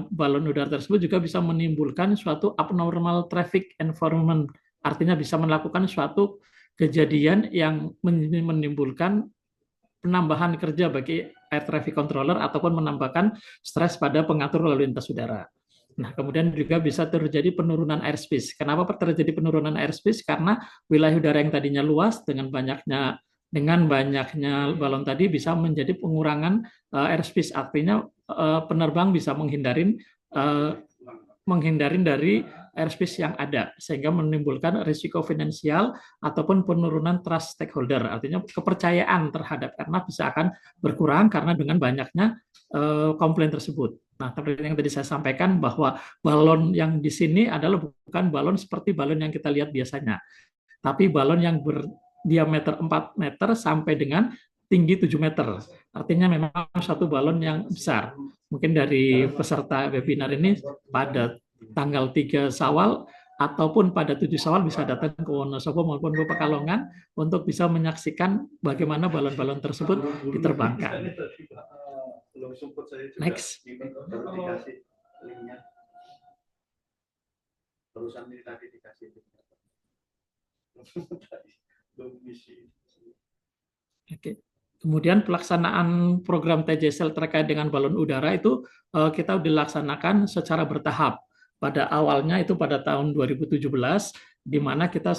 balon udara tersebut juga bisa menimbulkan suatu abnormal traffic environment, artinya bisa melakukan suatu kejadian yang menimbulkan penambahan kerja bagi air traffic controller ataupun menambahkan stres pada pengatur lalu lintas udara. Nah, kemudian juga bisa terjadi penurunan airspace. Kenapa terjadi penurunan airspace? Karena wilayah udara yang tadinya luas dengan banyaknya balon tadi bisa menjadi pengurangan airspace. Artinya penerbang bisa menghindarin dari airspace yang ada, sehingga menimbulkan risiko finansial ataupun penurunan trust stakeholder. Artinya kepercayaan terhadap airnav bisa akan berkurang karena dengan banyaknya komplain tersebut. Nah, seperti yang tadi saya sampaikan bahwa balon yang di sini adalah bukan balon seperti balon yang kita lihat biasanya, tapi balon yang berdiameter 4 meter sampai dengan tinggi 7 meter. Artinya memang satu balon yang besar. Mungkin dari peserta webinar ini pada tanggal 3 Syawal ataupun pada 7 Syawal bisa datang ke Wonosobo maupun ke Pekalongan untuk bisa menyaksikan bagaimana balon-balon tersebut diterbangkan. Next. Oke. Kemudian pelaksanaan program TJSL terkait dengan balon udara itu kita dilaksanakan secara bertahap. Pada awalnya itu pada tahun 2017, di mana kita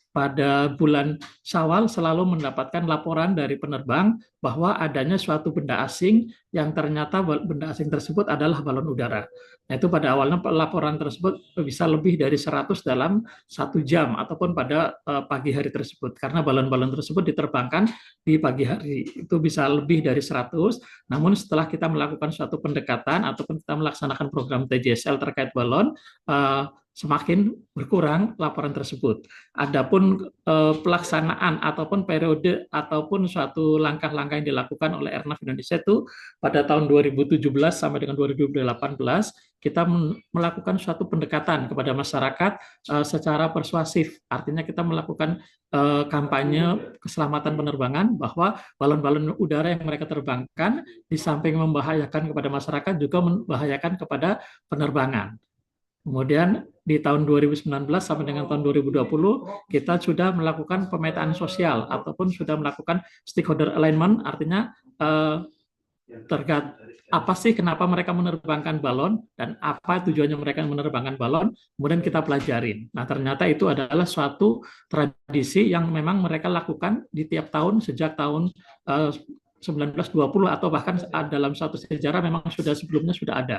pada bulan Syawal selalu mendapatkan laporan dari penerbang bahwa adanya suatu benda asing yang ternyata benda asing tersebut adalah balon udara. Nah, itu pada awalnya laporan tersebut bisa lebih dari 100 dalam 1 jam ataupun pada pagi hari tersebut. Karena balon-balon tersebut diterbangkan di pagi hari. Itu bisa lebih dari 100, namun setelah kita melakukan suatu pendekatan ataupun kita melaksanakan program TJSL terkait balon, semakin berkurang laporan tersebut. Adapun pelaksanaan ataupun periode ataupun suatu langkah-langkah yang dilakukan oleh Airnav Indonesia itu pada tahun 2017 sampai dengan 2018 kita melakukan suatu pendekatan kepada masyarakat secara persuasif. Artinya kita melakukan kampanye keselamatan penerbangan bahwa balon-balon udara yang mereka terbangkan di samping membahayakan kepada masyarakat juga membahayakan kepada penerbangan. Kemudian di tahun 2019 sampai dengan tahun 2020 kita sudah melakukan pemetaan sosial ataupun sudah melakukan stakeholder alignment, artinya terkait apa sih kenapa mereka menerbangkan balon dan apa tujuannya mereka menerbangkan balon, kemudian kita pelajarin. Nah, ternyata itu adalah suatu tradisi yang memang mereka lakukan di tiap tahun sejak tahun 1920 atau bahkan dalam suatu sejarah memang sebelumnya sudah ada.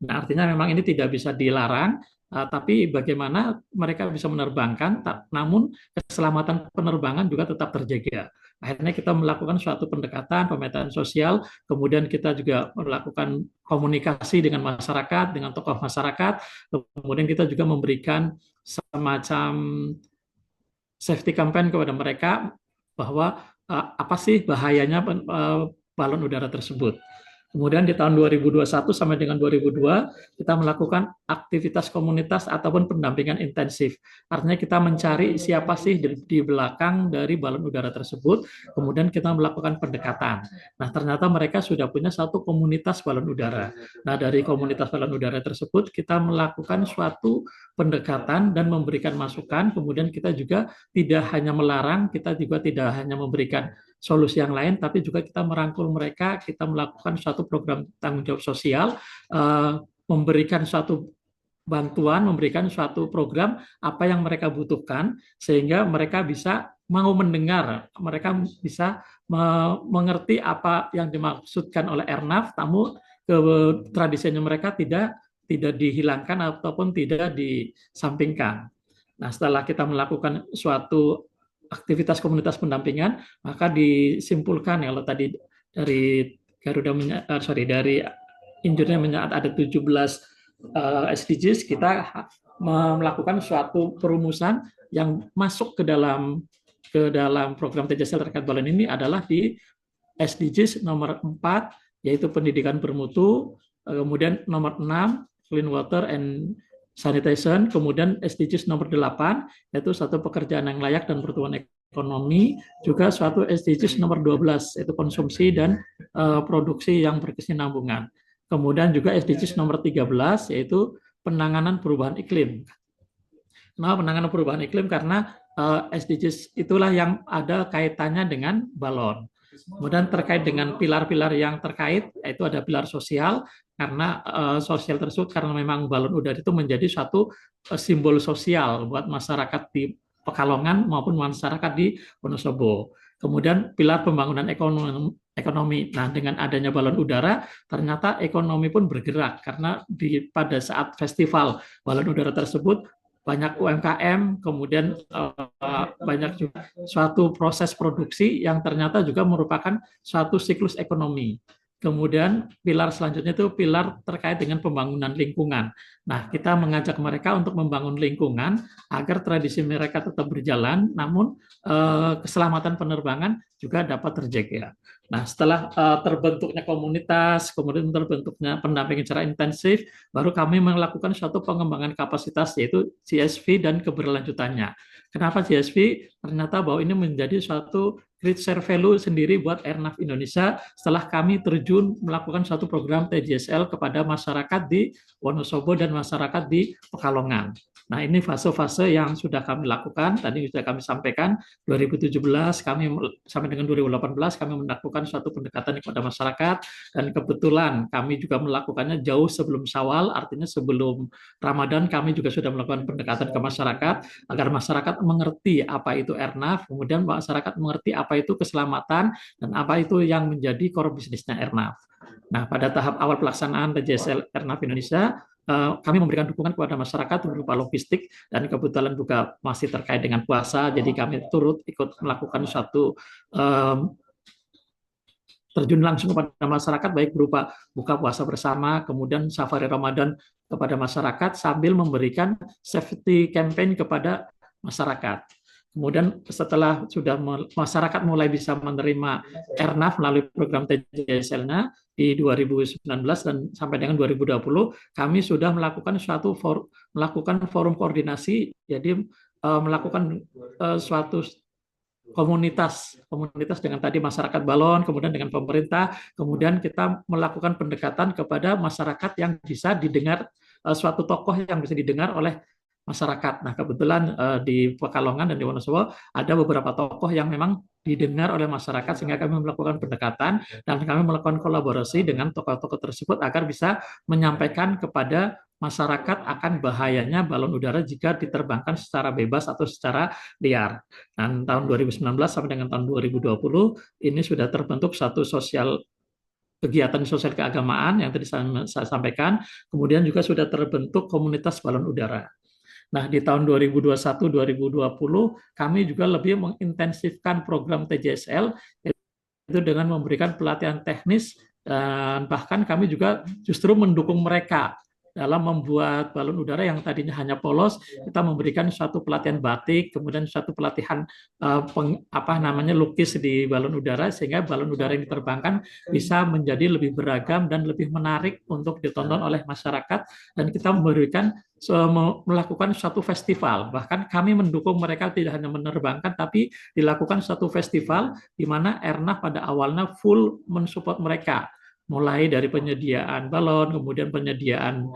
Nah, artinya memang ini tidak bisa dilarang, tapi bagaimana mereka bisa menerbangkan, namun keselamatan penerbangan juga tetap terjaga. Akhirnya kita melakukan suatu pendekatan, pemetaan sosial, kemudian kita juga melakukan komunikasi dengan masyarakat, dengan tokoh masyarakat, kemudian kita juga memberikan semacam safety campaign kepada mereka bahwa apa sih bahayanya balon udara tersebut. Kemudian di tahun 2021 sampai dengan 2002 kita melakukan aktivitas komunitas ataupun pendampingan intensif. Artinya kita mencari siapa sih di belakang dari balon udara tersebut, kemudian kita melakukan pendekatan. Nah, ternyata mereka sudah punya satu komunitas balon udara. Nah, dari komunitas balon udara tersebut kita melakukan suatu pendekatan dan memberikan masukan, kemudian kita juga tidak hanya melarang, kita juga tidak hanya memberikan solusi yang lain, tapi juga kita merangkul mereka, kita melakukan suatu program tanggung jawab sosial, memberikan suatu bantuan, memberikan suatu program apa yang mereka butuhkan, sehingga mereka bisa mau mendengar, mereka bisa mengerti apa yang dimaksudkan oleh Airnav, namun tradisinya mereka tidak dihilangkan ataupun tidak disampingkan. Nah, setelah kita melakukan suatu aktivitas komunitas pendampingan, maka disimpulkan kalau tadi dari dari Injurnya mencatat ada 17 SDGs, kita melakukan suatu perumusan yang masuk ke dalam program TJSL terkait balon ini adalah di SDGs nomor 4, yaitu pendidikan bermutu, kemudian nomor 6, clean water and sanitation, kemudian SDGs nomor 8, yaitu satu pekerjaan yang layak dan pertumbuhan ekonomi, juga suatu SDGs nomor 12, yaitu konsumsi dan produksi yang berkesinambungan. Kemudian juga SDGs nomor 13, yaitu penanganan perubahan iklim. Nah, penanganan perubahan iklim karena SDGs itulah yang ada kaitannya dengan balon. Kemudian terkait dengan pilar-pilar yang terkait, yaitu ada pilar sosial, karena sosial tersebut karena memang balon udara itu menjadi suatu simbol sosial buat masyarakat di Pekalongan maupun masyarakat di Wonosobo. Kemudian pilar pembangunan ekonomi. Nah, dengan adanya balon udara, ternyata ekonomi pun bergerak karena pada saat festival balon udara tersebut banyak UMKM, kemudian banyak juga suatu proses produksi yang ternyata juga merupakan suatu siklus ekonomi. Kemudian pilar selanjutnya itu pilar terkait dengan pembangunan lingkungan. Nah, kita mengajak mereka untuk membangun lingkungan agar tradisi mereka tetap berjalan, namun keselamatan penerbangan juga dapat terjaga. Nah, setelah terbentuknya komunitas, kemudian terbentuknya pendampingan secara intensif, baru kami melakukan suatu pengembangan kapasitas, yaitu CSV dan keberlanjutannya. Kenapa CSV? Ternyata bahwa ini menjadi suatu great share value sendiri buat Airnav Indonesia setelah kami terjun melakukan suatu program TJSL kepada masyarakat di Wonosobo dan masyarakat di Pekalongan. Nah, ini fase-fase yang sudah kami lakukan, tadi sudah kami sampaikan, 2017 kami sampai dengan 2018 kami melakukan suatu pendekatan kepada masyarakat, dan kebetulan kami juga melakukannya jauh sebelum Syawal, artinya sebelum Ramadan kami juga sudah melakukan pendekatan ke masyarakat, agar masyarakat mengerti apa itu Airnav, kemudian masyarakat mengerti apa itu keselamatan, dan apa itu yang menjadi core bisnisnya Airnav. Nah, pada tahap awal pelaksanaan TJSL Airnav Indonesia, kami memberikan dukungan kepada masyarakat berupa logistik, dan kebetulan juga masih terkait dengan puasa, jadi kami turut ikut melakukan suatu terjun langsung kepada masyarakat, baik berupa buka puasa bersama, kemudian safari Ramadan kepada masyarakat, sambil memberikan safety campaign kepada masyarakat. Kemudian setelah sudah masyarakat mulai bisa menerima Airnav melalui program TJSL-nya di 2019 dan sampai dengan 2020, kami sudah melakukan forum koordinasi, jadi melakukan suatu komunitas dengan tadi masyarakat balon, kemudian dengan pemerintah, kemudian kita melakukan pendekatan kepada masyarakat yang bisa didengar, suatu tokoh yang bisa didengar oleh masyarakat. Nah, kebetulan di Pekalongan dan di Wonosobo ada beberapa tokoh yang memang didengar oleh masyarakat, sehingga kami melakukan pendekatan dan kami melakukan kolaborasi dengan tokoh-tokoh tersebut agar bisa menyampaikan kepada masyarakat akan bahayanya balon udara jika diterbangkan secara bebas atau secara liar. Dan tahun 2019 sampai dengan tahun 2020 ini sudah terbentuk satu kegiatan sosial keagamaan yang tadi saya sampaikan, kemudian juga sudah terbentuk komunitas balon udara. Nah, di tahun 2021-2020 kami juga lebih mengintensifkan program TJSL, yaitu dengan memberikan pelatihan teknis, dan bahkan kami juga justru mendukung mereka dalam membuat balon udara yang tadinya hanya polos, kita memberikan suatu pelatihan batik, kemudian suatu pelatihan lukis di balon udara, sehingga balon udara yang diterbangkan bisa menjadi lebih beragam dan lebih menarik untuk ditonton oleh masyarakat, dan kita melakukan suatu festival. Bahkan kami mendukung mereka tidak hanya menerbangkan, tapi dilakukan suatu festival di mana Airnav pada awalnya full mensupport mereka, mulai dari penyediaan balon, kemudian penyediaan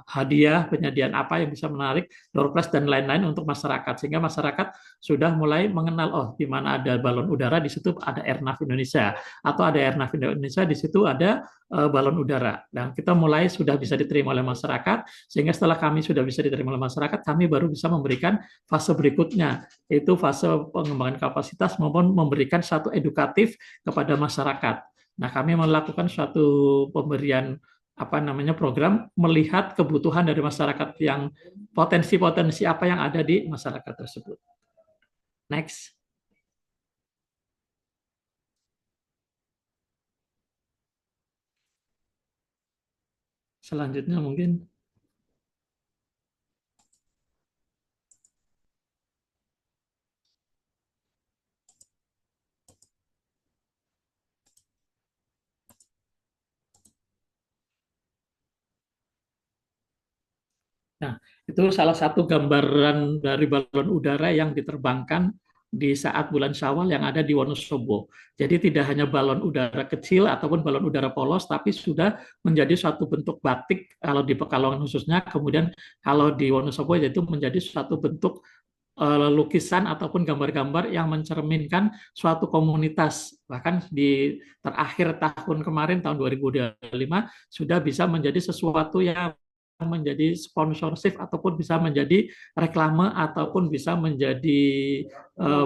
hadiah, penyediaan apa yang bisa menarik, door prize dan lain-lain untuk masyarakat, sehingga masyarakat sudah mulai mengenal, di mana ada balon udara di situ ada Airnav Indonesia, atau ada Airnav Indonesia di situ ada balon udara. Dan kita mulai sudah bisa diterima oleh masyarakat, sehingga setelah kami sudah bisa diterima oleh masyarakat, kami baru bisa memberikan fase berikutnya, yaitu fase pengembangan kapasitas maupun memberikan satu edukatif kepada masyarakat. Nah, kami melakukan suatu pemberian program melihat kebutuhan dari masyarakat, yang potensi-potensi apa yang ada di masyarakat tersebut. Next. Selanjutnya mungkin Nah, itu salah satu gambaran dari balon udara yang diterbangkan di saat bulan Syawal yang ada di Wonosobo. Jadi tidak hanya balon udara kecil ataupun balon udara polos, tapi sudah menjadi suatu bentuk batik kalau di Pekalongan khususnya, kemudian kalau di Wonosobo yaitu menjadi suatu bentuk lukisan ataupun gambar-gambar yang mencerminkan suatu komunitas. Bahkan di terakhir tahun kemarin, tahun 2025, sudah bisa menjadi sesuatu yang menjadi sponsorship ataupun bisa menjadi reklame ataupun bisa menjadi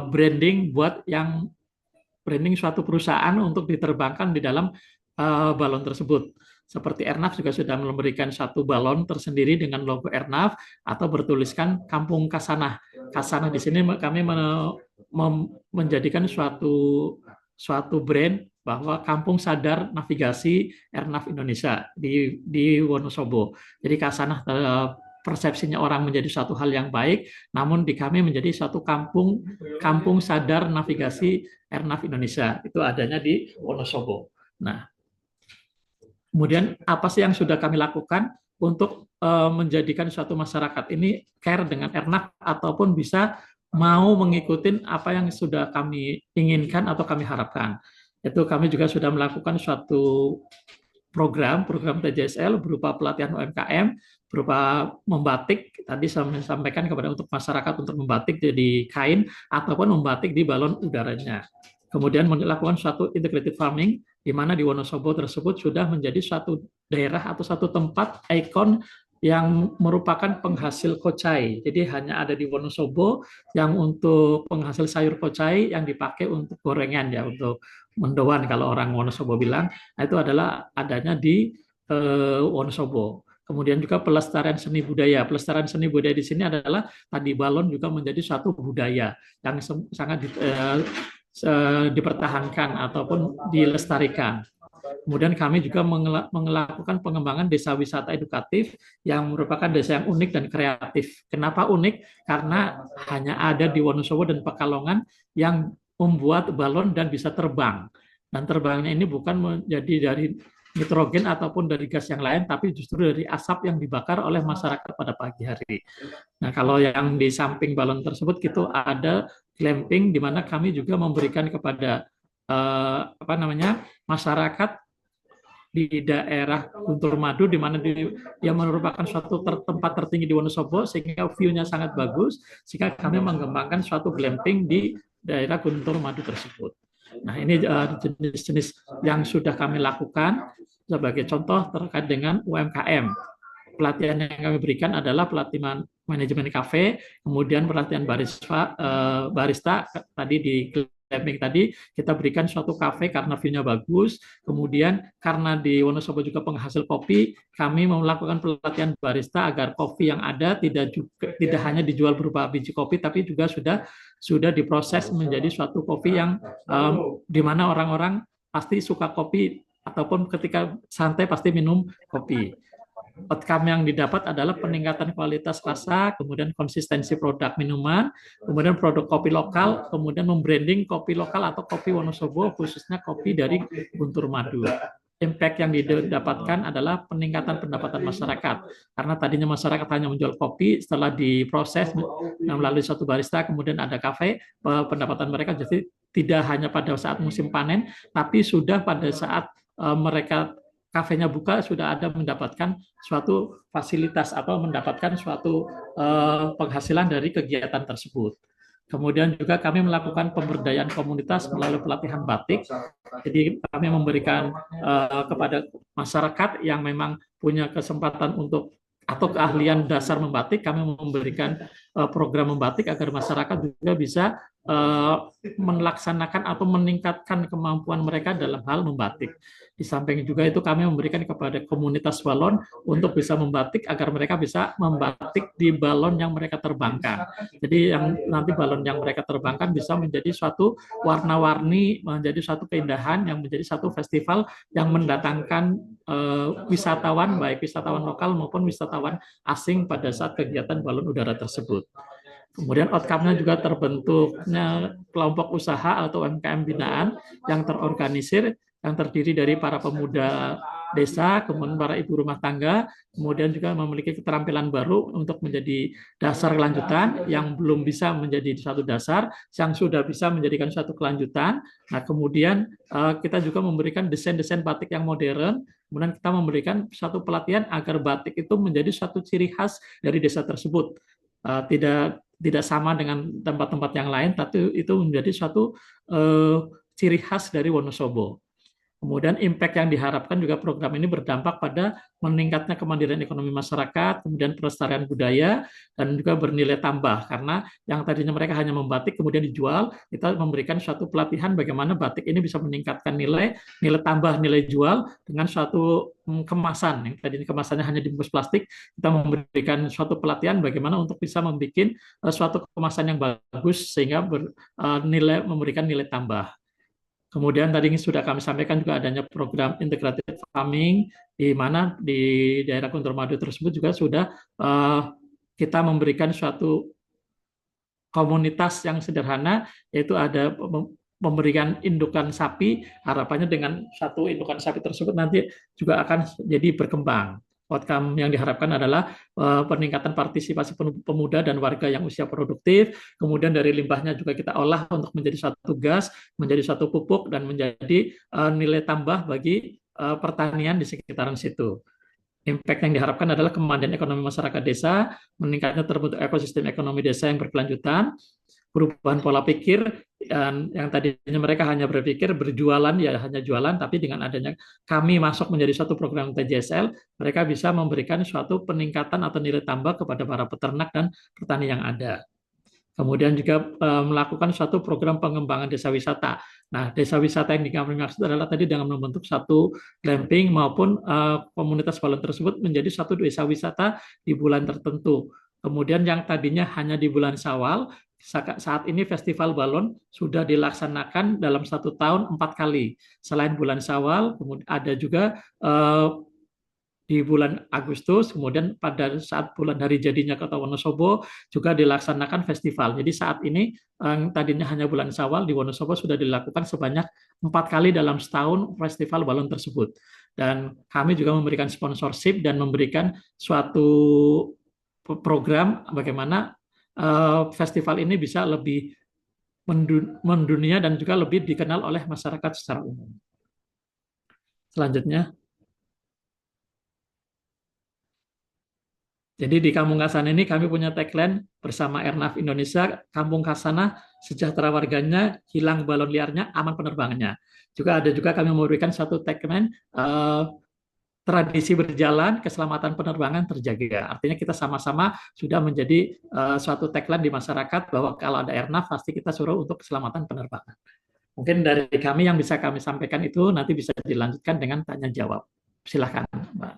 branding buat yang branding suatu perusahaan untuk diterbangkan di dalam balon tersebut. Seperti Airnav juga sudah memberikan satu balon tersendiri dengan logo Airnav atau bertuliskan Kampung Kasanah. Kasanah di sini kami menjadikan suatu brand bahwa Kampung Sadar Navigasi Airnav Indonesia di Wonosobo. Jadi Kasanah persepsinya orang menjadi suatu hal yang baik, namun di kami menjadi suatu kampung sadar navigasi Airnav Indonesia. Itu adanya di Wonosobo. Nah, kemudian apa sih yang sudah kami lakukan untuk menjadikan suatu masyarakat ini care dengan Airnav ataupun bisa mau mengikuti apa yang sudah kami inginkan atau kami harapkan. Itu kami juga sudah melakukan suatu program TJSL berupa pelatihan UMKM, berupa membatik, tadi saya sampaikan kepada untuk masyarakat untuk membatik jadi kain ataupun membatik di balon udaranya. Kemudian melakukan suatu integrated farming, di mana di Wonosobo tersebut sudah menjadi suatu daerah atau satu tempat ikon yang merupakan penghasil kocai. Jadi hanya ada di Wonosobo yang untuk penghasil sayur kocai yang dipakai untuk gorengan ya, untuk mendoan kalau orang Wonosobo bilang. Nah, itu adalah adanya di Wonosobo. Kemudian juga pelestarian seni budaya. Pelestarian seni budaya di sini adalah tadi balon juga menjadi suatu budaya yang sangat dipertahankan ataupun dilestarikan. Kemudian kami juga melakukan pengembangan desa wisata edukatif yang merupakan desa yang unik dan kreatif. Kenapa unik? Karena hanya ada di Wonosobo dan Pekalongan yang membuat balon dan bisa terbang. Dan terbangnya ini bukan menjadi dari nitrogen ataupun dari gas yang lain, tapi justru dari asap yang dibakar oleh masyarakat pada pagi hari. Nah, kalau yang di samping balon tersebut itu ada glamping, di mana kami juga memberikan kepada masyarakat di daerah Guntur Madu, di mana dia merupakan suatu tempat tertinggi di Wonosobo, sehingga view-nya sangat bagus, sehingga kami mengembangkan suatu glamping di daerah Guntur Madu tersebut. Nah, ini jenis-jenis yang sudah kami lakukan sebagai contoh terkait dengan UMKM. Pelatihan yang kami berikan adalah pelatihan manajemen kafe, kemudian pelatihan barista tadi di glamping tadi kita berikan suatu kafe karena view-nya bagus. Kemudian karena di Wonosobo juga penghasil kopi, kami melakukan pelatihan barista agar kopi yang ada tidak hanya dijual berupa biji kopi, tapi juga sudah diproses menjadi suatu kopi yang di mana orang-orang pasti suka kopi ataupun ketika santai pasti minum kopi. Outcome yang didapat adalah peningkatan kualitas rasa, kemudian konsistensi produk minuman, kemudian produk kopi lokal, kemudian membranding kopi lokal atau kopi Wonosobo, khususnya kopi dari Guntur Madu. Impact yang didapatkan adalah peningkatan pendapatan masyarakat. Karena tadinya masyarakat hanya menjual kopi, setelah diproses melalui suatu barista, kemudian ada kafe, pendapatan mereka jadi tidak hanya pada saat musim panen, tapi sudah pada saat mereka kafenya buka sudah ada mendapatkan suatu fasilitas atau mendapatkan suatu penghasilan dari kegiatan tersebut. Kemudian juga kami melakukan pemberdayaan komunitas melalui pelatihan batik. Jadi kami memberikan kepada masyarakat yang memang punya kesempatan untuk atau keahlian dasar membatik, kami memberikan program membatik agar masyarakat juga bisa melaksanakan atau meningkatkan kemampuan mereka dalam hal membatik. Di samping juga itu kami memberikan kepada komunitas balon untuk bisa membatik agar mereka bisa membatik di balon yang mereka terbangkan. Jadi yang nanti balon yang mereka terbangkan bisa menjadi suatu warna-warni, menjadi suatu keindahan yang menjadi satu festival yang mendatangkan wisatawan, baik wisatawan lokal maupun wisatawan asing pada saat kegiatan balon udara tersebut. Kemudian outcome-nya juga terbentuknya kelompok usaha atau UMKM binaan yang terorganisir, yang terdiri dari para pemuda desa, kemudian para ibu rumah tangga, kemudian juga memiliki keterampilan baru untuk menjadi dasar kelanjutan yang belum bisa menjadi satu dasar, yang sudah bisa menjadikan suatu kelanjutan. Nah, kemudian kita juga memberikan desain-desain batik yang modern, kemudian kita memberikan satu pelatihan agar batik itu menjadi suatu ciri khas dari desa tersebut. Tidak tidak sama dengan tempat-tempat yang lain, tapi itu menjadi suatu ciri khas dari Wonosobo. Kemudian impact yang diharapkan juga program ini berdampak pada meningkatnya kemandirian ekonomi masyarakat, kemudian pelestarian budaya, dan juga bernilai tambah. Karena yang tadinya mereka hanya membatik kemudian dijual, kita memberikan suatu pelatihan bagaimana batik ini bisa meningkatkan nilai tambah, nilai jual dengan suatu kemasan. Yang tadinya kemasannya hanya dibungkus plastik, kita memberikan suatu pelatihan bagaimana untuk bisa membuat suatu kemasan yang bagus sehingga memberikan nilai tambah. Kemudian tadi sudah kami sampaikan juga adanya program integrated farming di mana di daerah Guntur Madu tersebut juga sudah kita memberikan suatu komunitas yang sederhana, yaitu ada memberikan indukan sapi. Harapannya dengan satu indukan sapi tersebut nanti juga akan jadi berkembang. Outcome yang diharapkan adalah peningkatan partisipasi pemuda dan warga yang usia produktif. Kemudian dari limbahnya juga kita olah untuk menjadi suatu gas, menjadi suatu pupuk, dan menjadi nilai tambah bagi pertanian di sekitaran situ. Impact yang diharapkan adalah kemandirian ekonomi masyarakat desa, meningkatnya terbentuk ekosistem ekonomi desa yang berkelanjutan, perubahan pola pikir, dan yang tadinya mereka hanya berpikir berjualan, ya hanya jualan, tapi dengan adanya kami masuk menjadi suatu program TJSL, mereka bisa memberikan suatu peningkatan atau nilai tambah kepada para peternak dan petani yang ada. Kemudian juga melakukan suatu program pengembangan desa wisata. Nah, desa wisata yang kami maksud adalah tadi dengan membentuk satu glamping maupun komunitas balon tersebut menjadi satu desa wisata di bulan tertentu. Kemudian yang tadinya hanya di bulan Syawal, saat ini festival balon sudah dilaksanakan dalam 1 tahun 4 kali. Selain bulan Syawal, kemudian ada juga di bulan Agustus, kemudian pada saat bulan hari jadinya Kota Wonosobo juga dilaksanakan festival. Jadi saat ini tadinya hanya bulan Syawal, di Wonosobo sudah dilakukan sebanyak 4 kali dalam setahun festival balon tersebut. Dan kami juga memberikan sponsorship dan memberikan suatu program bagaimana festival ini bisa lebih mendunia dan juga lebih dikenal oleh masyarakat secara umum. Selanjutnya. Jadi di Kampung Kasana ini kami punya tagline bersama Airnav Indonesia, Kampung Kasana sejahtera warganya, hilang balon liarnya, aman penerbangannya. Juga ada juga kami memberikan satu tagline tradisi berjalan, keselamatan penerbangan terjaga. Artinya kita sama-sama sudah menjadi suatu tagline di masyarakat bahwa kalau ada Airnav pasti kita suruh untuk keselamatan penerbangan. Mungkin dari kami yang bisa kami sampaikan itu nanti bisa dilanjutkan dengan tanya jawab. Silakan, Mbak.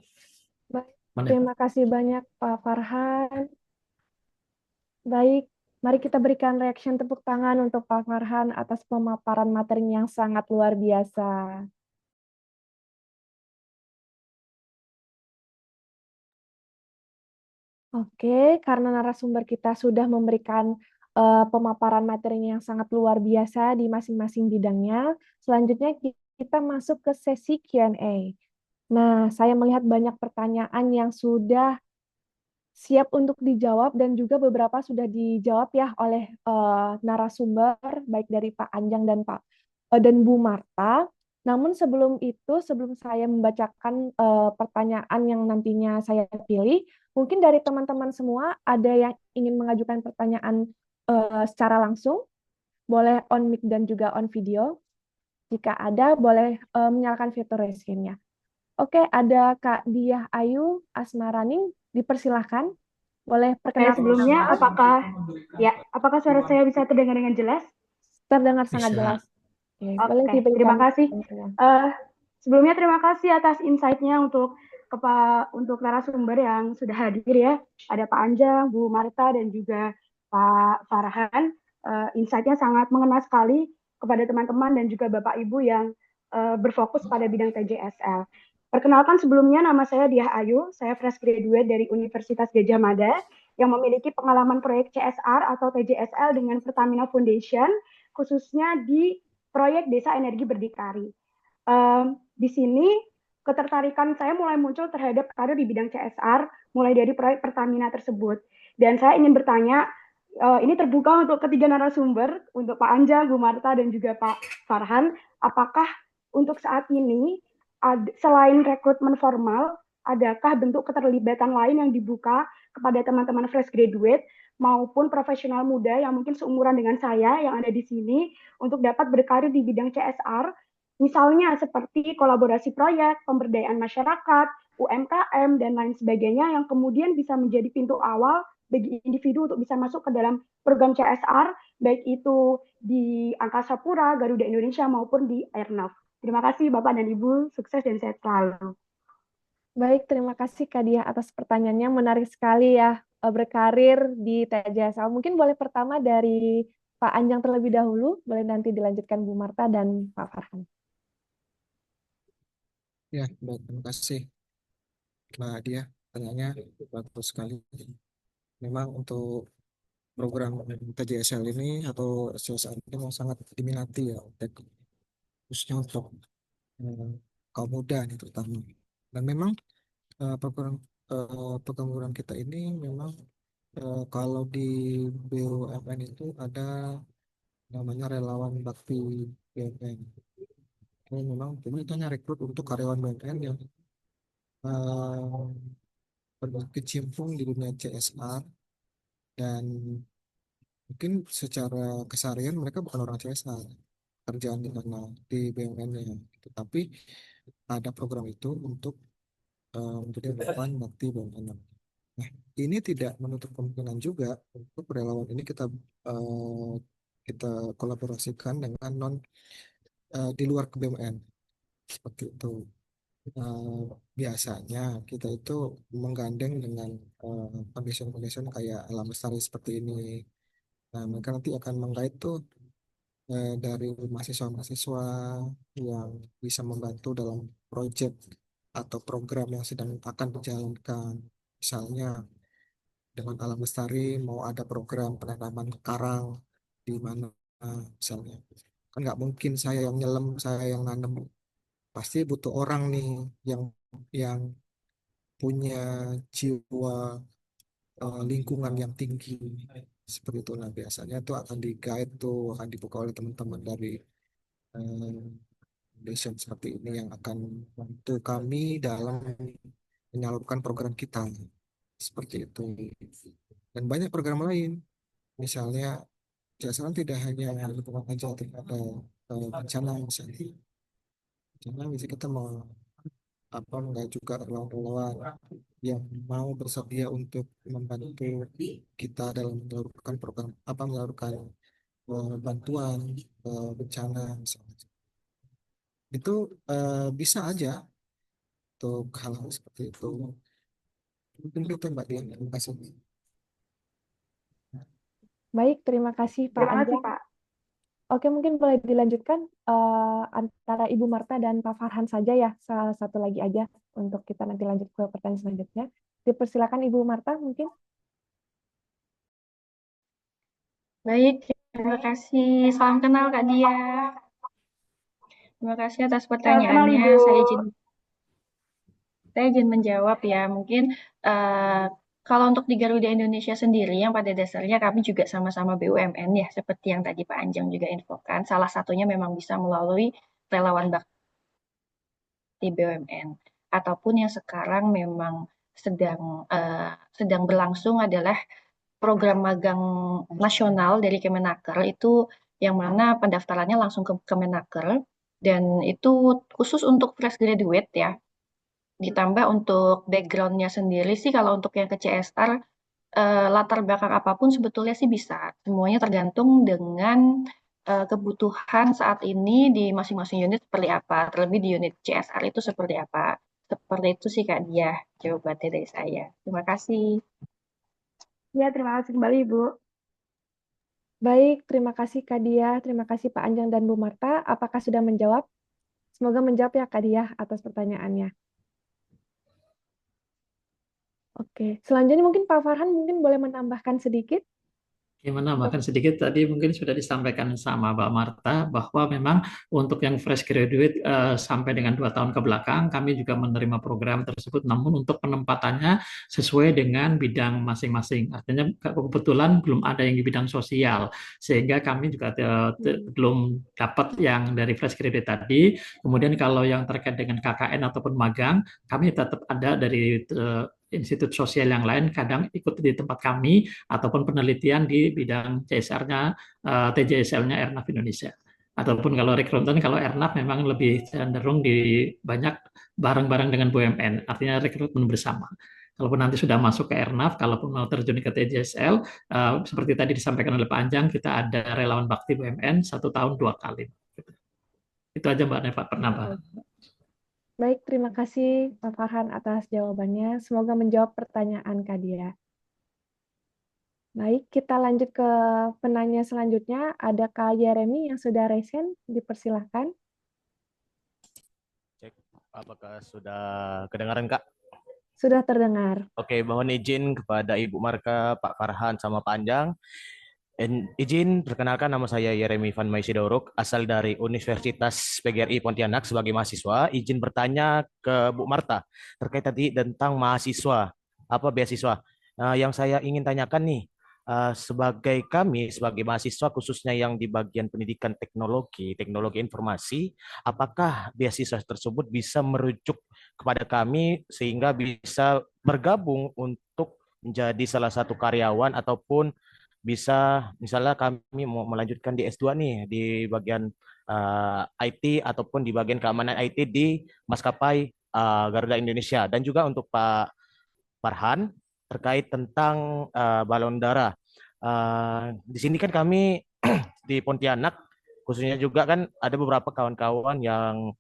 Baik, terima kasih banyak Pak Farhan. Baik, mari kita berikan reaction tepuk tangan untuk Pak Farhan atas pemaparan materi yang sangat luar biasa. Oke, karena narasumber kita sudah memberikan pemaparan materinya yang sangat luar biasa di masing-masing bidangnya, selanjutnya kita masuk ke sesi Q&A. Nah, saya melihat banyak pertanyaan yang sudah siap untuk dijawab dan juga beberapa sudah dijawab ya oleh narasumber baik dari Pak Anjang dan dan Bu Marta. Namun sebelum itu, sebelum saya membacakan pertanyaan yang nantinya saya pilih, mungkin dari teman-teman semua ada yang ingin mengajukan pertanyaan secara langsung, boleh on mic dan juga on video. Jika ada, boleh menyalakan fitur raise hand-nya. Oke, ada Kak Diah Ayu Asmaraning, dipersilahkan. Boleh perkenalkan. Sebelumnya, apakah suara saya bisa terdengar dengan jelas? Terdengar sangat jelas. Oke, terima kasih. Sebelumnya terima kasih atas insight-nya untuk narasumber yang sudah hadir ya. Ada Pak Anjang, Bu Marta, dan juga Pak Farhan. Insight-nya sangat mengena sekali kepada teman-teman dan juga Bapak Ibu yang berfokus pada bidang TJSL. Perkenalkan sebelumnya, nama saya Diah Ayu, saya fresh graduate dari Universitas Gadjah Mada yang memiliki pengalaman proyek CSR atau TJSL dengan Pertamina Foundation, khususnya di proyek Desa Energi Berdikari. Di sini ketertarikan saya mulai muncul terhadap karir di bidang CSR, mulai dari proyek Pertamina tersebut. Dan saya ingin bertanya, ini terbuka untuk ketiga narasumber, untuk Pak Anjang, Bu Marta, dan juga Pak Farhan, apakah untuk saat ini, selain rekrutmen formal, adakah bentuk keterlibatan lain yang dibuka kepada teman-teman fresh graduate maupun profesional muda yang mungkin seumuran dengan saya yang ada di sini untuk dapat berkarir di bidang CSR, misalnya seperti kolaborasi proyek, pemberdayaan masyarakat, UMKM, dan lain sebagainya yang kemudian bisa menjadi pintu awal bagi individu untuk bisa masuk ke dalam program CSR, baik itu di Angkasa Pura, Garuda Indonesia, maupun di Airnav. Terima kasih Bapak dan Ibu, sukses dan sehat selalu. Baik, terima kasih Kak Diah atas pertanyaannya. Menarik sekali ya berkarir di TJSL. Mungkin boleh pertama dari Pak Anjang terlebih dahulu, boleh nanti dilanjutkan Bu Marta dan Pak Farhan. Ya, baik, terima kasih Mbak Dia. Pertanyaannya bagus sekali. Memang untuk program TJSL ini atau CSR ini memang sangat diminati ya, khususnya untuk kaum muda nih terutama. Dan memang program kita ini memang kalau di BUMN itu ada namanya relawan bakti BUMN. Ini memang kita hanya rekrut untuk karyawan BUMN yang berkecimpung di dunia CSR dan mungkin secara keseharian mereka bukan orang CSR kerjaan di mana di BUMN-nya, tetapi ada program itu untuk menjadi relawan bakti BUMN. Nah, ini tidak menutup kemungkinan juga untuk relawan ini eh, kita kolaborasikan dengan di luar ke BUMN seperti itu. Eh, Biasanya kita itu menggandeng dengan foundation-foundation kayak Alam Lestari seperti ini. Nah, mereka nanti akan menggait tuh dari mahasiswa-mahasiswa yang bisa membantu dalam proyek atau program yang sedang akan dijalankan. Misalnya dengan Alam Lestari mau ada program penanaman karang di mana misalnya. Kan nggak mungkin saya yang nyelam, saya yang nanam. Pasti butuh orang nih yang yang punya jiwa lingkungan yang tinggi seperti itu. Nah, biasanya tuh akan di-guide tuh akan dibuka oleh teman-teman dari eh, foundation seperti ini yang akan membantu kami dalam menyalurkan program kita seperti itu. Dan banyak program lain, misalnya jasaan tidak hanya lingkungan aja, tapi ada bencana misalnya. Bencana bisa kita mau apa enggak juga relawan-relawan yang mau bersedia untuk membantu kita dalam melakukan program apa melakukan bantuan bencana misalnya. Itu bisa aja untuk hal-hal seperti itu. Mungkin itu Mbak Dian. Terima kasih. Baik, terima kasih Pak Terima kasih Anjang. Pak. Oke, mungkin boleh dilanjutkan antara Ibu Marta dan Pak Farhan saja ya, salah satu lagi aja untuk kita nanti lanjut ke pertanyaan selanjutnya. Dipersilakan Ibu Marta mungkin. Baik, terima kasih. Salam kenal Kak Dia. Terima kasih atas Salam kenal pertanyaannya. Ibu. Saya izin menjawab ya. Mungkin kalau untuk di Garuda Indonesia sendiri, yang pada dasarnya kami juga sama-sama BUMN ya, seperti yang tadi Pak Anjang juga infokan. Salah satunya memang bisa melalui relawan bakti BUMN, ataupun yang sekarang memang sedang berlangsung adalah program magang nasional dari Kemenaker itu yang mana pendaftarannya langsung ke Kemenaker dan itu khusus untuk fresh graduate ya. Ditambah untuk background-nya sendiri sih kalau untuk yang ke CSR latar belakang apapun sebetulnya sih bisa. Semuanya tergantung dengan kebutuhan saat ini di masing-masing unit seperti apa. Terlebih di unit CSR itu seperti apa. Seperti itu sih Kak Dia jawabannya dari saya. Terima kasih. Ya, terima kasih kembali Ibu. Baik, terima kasih Kak Diah, terima kasih Pak Anjang dan Bu Marta. Apakah sudah menjawab? Semoga menjawab ya Kak Diah atas pertanyaannya. Oke, selanjutnya mungkin Pak Farhan mungkin boleh menambahkan sedikit. Gimana, bahkan sedikit tadi mungkin sudah disampaikan sama Mbak Marta bahwa memang untuk yang fresh graduate sampai dengan 2 tahun ke belakang kami juga menerima program tersebut, namun untuk penempatannya sesuai dengan bidang masing-masing. Artinya kebetulan belum ada yang di bidang sosial sehingga kami juga belum dapat yang dari fresh graduate tadi. Kemudian kalau yang terkait dengan KKN ataupun magang kami tetap ada dari institut sosial yang lain kadang ikut di tempat kami ataupun penelitian di bidang CSR-nya, TJSL-nya Airnav Indonesia. Ataupun kalau rekrutmen, kalau Airnav memang lebih cenderung di banyak bareng-bareng dengan BUMN, artinya rekrutmen bersama. Kalaupun nanti sudah masuk ke Airnav, kalaupun mau terjun ke TJSL, seperti tadi disampaikan oleh Pak Anjang, kita ada relawan bakti BUMN 1 tahun 2 kali. Itu aja Mbak Neva penambahan. Baik, terima kasih Pak Farhan atas jawabannya. Semoga menjawab pertanyaan Kak Dia. Baik, kita lanjut ke penanya selanjutnya. Ada Kak Yeremi yang sudah raise hand, dipersilahkan. Cek, apakah sudah kedengaran Kak? Sudah terdengar. Oke, mohon izin kepada Ibu Marka, Pak Farhan, sama Pak Anjang. Izin perkenalkan, nama saya Yeremi Van Maisidoruk, asal dari Universitas PGRI Pontianak sebagai mahasiswa. Izin bertanya ke Bu Marta terkait tadi tentang mahasiswa, apa beasiswa. Yang saya ingin tanyakan nih, sebagai kami, sebagai mahasiswa khususnya yang di bagian pendidikan teknologi informasi, apakah beasiswa tersebut bisa merujuk kepada kami sehingga bisa bergabung untuk menjadi salah satu karyawan ataupun bisa misalnya kami mau melanjutkan di S2 nih di bagian IT ataupun di bagian keamanan IT di maskapai Garuda Indonesia. Dan juga untuk Pak Farhan terkait tentang balon udara. Di sini kan kami di Pontianak khususnya juga kan ada beberapa kawan-kawan yang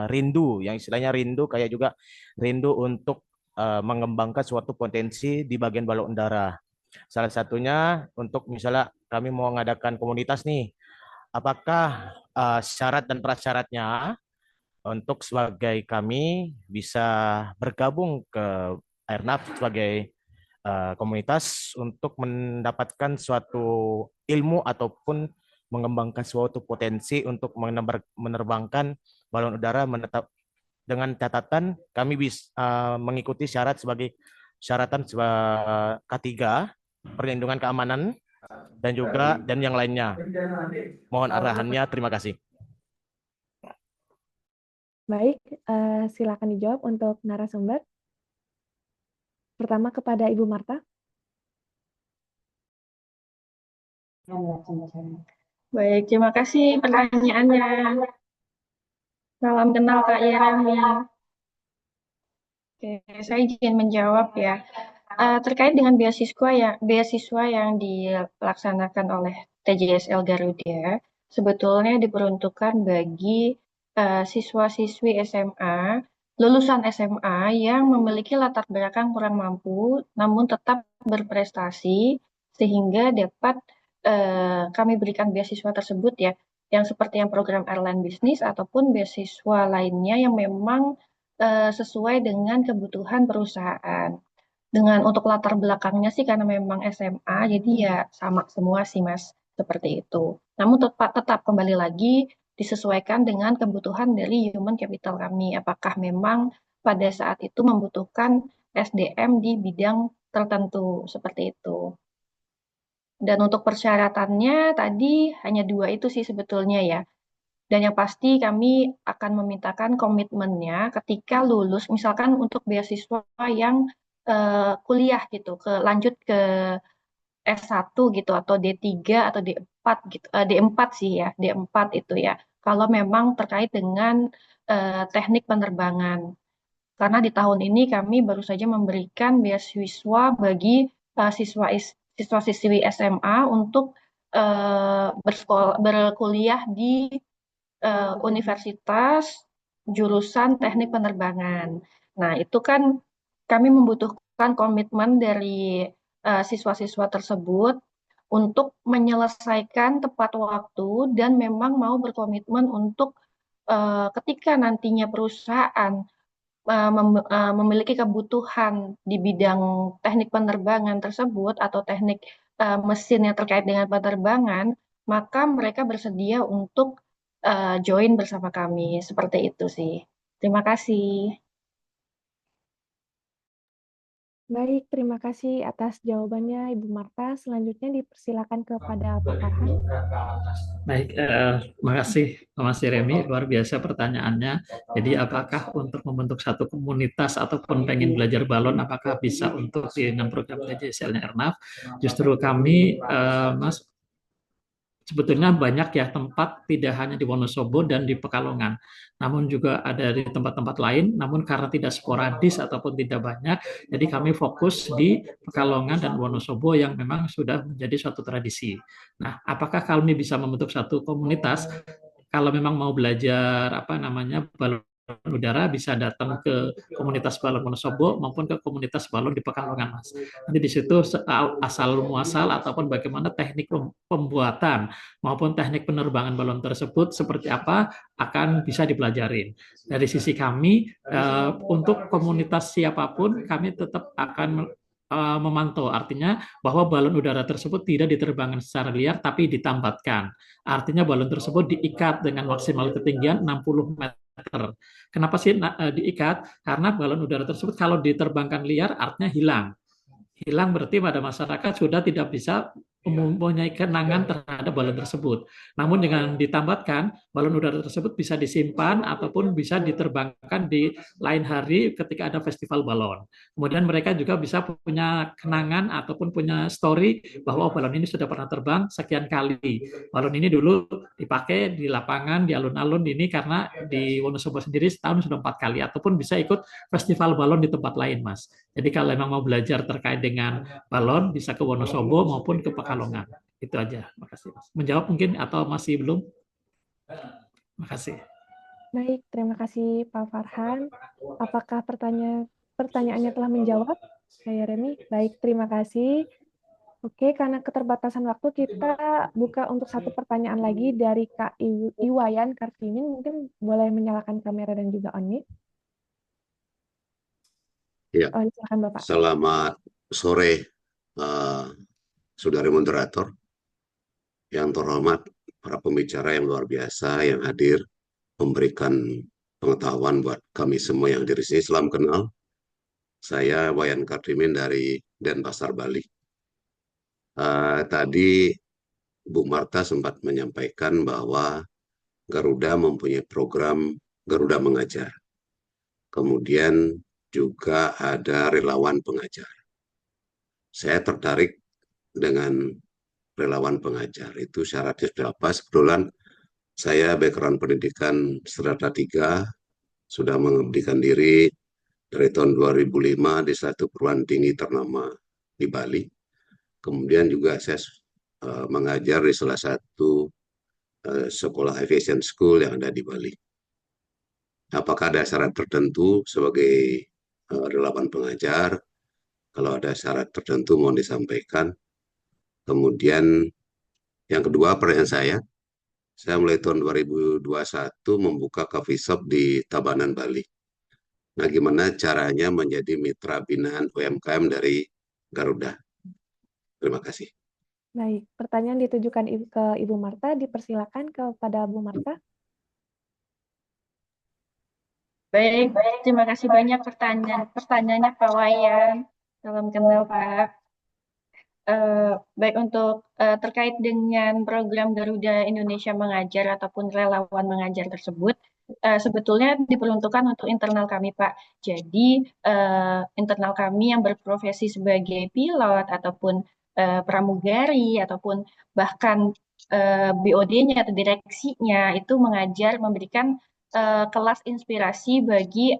rindu, yang istilahnya rindu kayak juga rindu untuk mengembangkan suatu potensi di bagian balon udara. Salah satunya untuk misalnya kami mau mengadakan komunitas nih, apakah syarat dan prasyaratnya untuk sebagai kami bisa bergabung ke Airnav sebagai komunitas untuk mendapatkan suatu ilmu ataupun mengembangkan suatu potensi untuk menerbangkan balon udara dengan catatan kami bisa mengikuti syarat sebagai syaratan K3 perlindungan keamanan dan yang lainnya. Mohon arahannya, terima kasih. Baik, silakan dijawab untuk narasumber. Pertama kepada Ibu Marta. Baik, terima kasih pertanyaannya. Salam kenal Kak Yeremi. Oke, saya izin menjawab ya. Terkait dengan beasiswa yang dilaksanakan oleh TJSL Garuda, sebetulnya diperuntukkan bagi siswa-siswi SMA, lulusan SMA yang memiliki latar belakang kurang mampu, namun tetap berprestasi, sehingga dapat kami berikan beasiswa tersebut ya, yang seperti yang program airline bisnis ataupun beasiswa lainnya yang memang sesuai dengan kebutuhan perusahaan. Dengan untuk latar belakangnya sih karena memang SMA, jadi ya sama semua sih Mas, seperti itu. Namun tetap kembali lagi disesuaikan dengan kebutuhan dari human capital kami. Apakah memang pada saat itu membutuhkan SDM di bidang tertentu, seperti itu. Dan untuk persyaratannya tadi hanya 2 itu sih sebetulnya ya. Dan yang pasti kami akan memintakan komitmennya ketika lulus, misalkan untuk beasiswa yang kuliah gitu, lanjut ke S1 gitu, atau D3 atau D4 gitu, D4 sih ya, D4 itu ya. Kalau memang terkait dengan teknik penerbangan. Karena di tahun ini kami baru saja memberikan beasiswa bagi siswa-siswi SMA untuk berkuliah di universitas jurusan teknik penerbangan. Nah, itu kan kami membutuhkan komitmen dari siswa-siswa tersebut untuk menyelesaikan tepat waktu dan memang mau berkomitmen untuk ketika nantinya perusahaan memiliki kebutuhan di bidang teknik penerbangan tersebut atau teknik mesin yang terkait dengan penerbangan, maka mereka bersedia untuk join bersama kami. Seperti itu sih. Terima kasih. Baik, terima kasih atas jawabannya Ibu Marta. Selanjutnya dipersilakan kepada Pak Farhan. Baik, terima kasih Mas Jeremy, luar biasa pertanyaannya. Jadi apakah untuk membentuk satu komunitas ataupun pengen belajar balon, apakah bisa untuk di dalam program PJSL-nya Ernaf? Justru kami, Mas, sebetulnya banyak ya tempat, tidak hanya di Wonosobo dan di Pekalongan, namun juga ada di tempat-tempat lain, namun karena tidak sporadis ataupun tidak banyak, jadi kami fokus di Pekalongan dan Wonosobo yang memang sudah menjadi suatu tradisi. Nah, apakah kami bisa membentuk satu komunitas? Kalau memang mau belajar apa namanya balon udara, bisa datang ke komunitas balon Wonosobo maupun ke komunitas balon di Pekalongan, Mas. Nanti di situ asal muasal ataupun bagaimana teknik pembuatan maupun teknik penerbangan balon tersebut seperti apa akan bisa dipelajarin. Dari sisi kami, untuk komunitas siapapun kami tetap akan memantau, artinya bahwa balon udara tersebut tidak diterbangkan secara liar tapi ditambatkan. Artinya balon tersebut diikat dengan maksimal ketinggian 60 meter. Kenapa sih diikat? Karena balon udara tersebut kalau diterbangkan liar artinya hilang. Hilang berarti pada masyarakat sudah tidak bisa mempunyai kenangan terhadap balon tersebut. Namun dengan ditambatkan, balon udara tersebut bisa disimpan ataupun bisa diterbangkan di lain hari ketika ada festival balon. Kemudian mereka juga bisa punya kenangan ataupun punya story bahwa balon ini sudah pernah terbang sekian kali. Balon ini dulu dipakai di lapangan, di alun-alun ini karena di Wonosobo sendiri setahun sudah 4 kali, ataupun bisa ikut festival balon di tempat lain, Mas. Jadi kalau memang mau belajar terkait dengan balon, bisa ke Wonosobo maupun ke Pekalongan. Itu aja. Makasih, Mas. Menjawab mungkin atau masih belum? Makasih. Baik, terima kasih Pak Farhan. Apakah pertanyaannya telah menjawab? Saya Remi. Baik, terima kasih. Oke, karena keterbatasan waktu kita buka untuk satu pertanyaan lagi dari Kak Iwayan Kartini. Mungkin boleh menyalakan kamera dan juga on-mic. Ya, Silakan Bapak. selamat sore, saudari moderator, yang terhormat para pembicara yang luar biasa yang hadir memberikan pengetahuan buat kami semua yang hadir di sini. Salam kenal, saya Wayan Kartimin dari Denpasar, Bali. Tadi Bu Marta sempat menyampaikan bahwa Garuda mempunyai program Garuda Mengajar. Kemudian juga ada relawan pengajar. Saya tertarik dengan relawan pengajar. Itu syaratnya sudah apa? Kebetulan saya background pendidikan strata 3, sudah mengabdikan diri dari tahun 2005 di satu perguruan tinggi ternama di Bali. Kemudian juga saya mengajar di salah satu sekolah aviation school yang ada di Bali. Apakah ada syarat tertentu sebagai relawan pengajar? Kalau ada syarat tertentu mohon disampaikan. Kemudian yang kedua, pertanyaan saya mulai tahun 2021 membuka coffee shop di Tabanan, Bali. Nah, gimana caranya menjadi mitra binaan UMKM dari Garuda? Terima kasih. Baik, pertanyaan ditujukan ke Ibu Marta. Dipersilakan kepada Bu Marta. Baik, terima kasih banyak pertanyaannya Pak Wayan. Salam kenal Pak. Baik, untuk terkait dengan program Garuda Indonesia Mengajar ataupun relawan mengajar tersebut, sebetulnya diperuntukkan untuk internal kami, Pak. Jadi, internal kami yang berprofesi sebagai pilot ataupun pramugari ataupun bahkan BOD-nya atau direksinya itu mengajar, memberikan kelas inspirasi bagi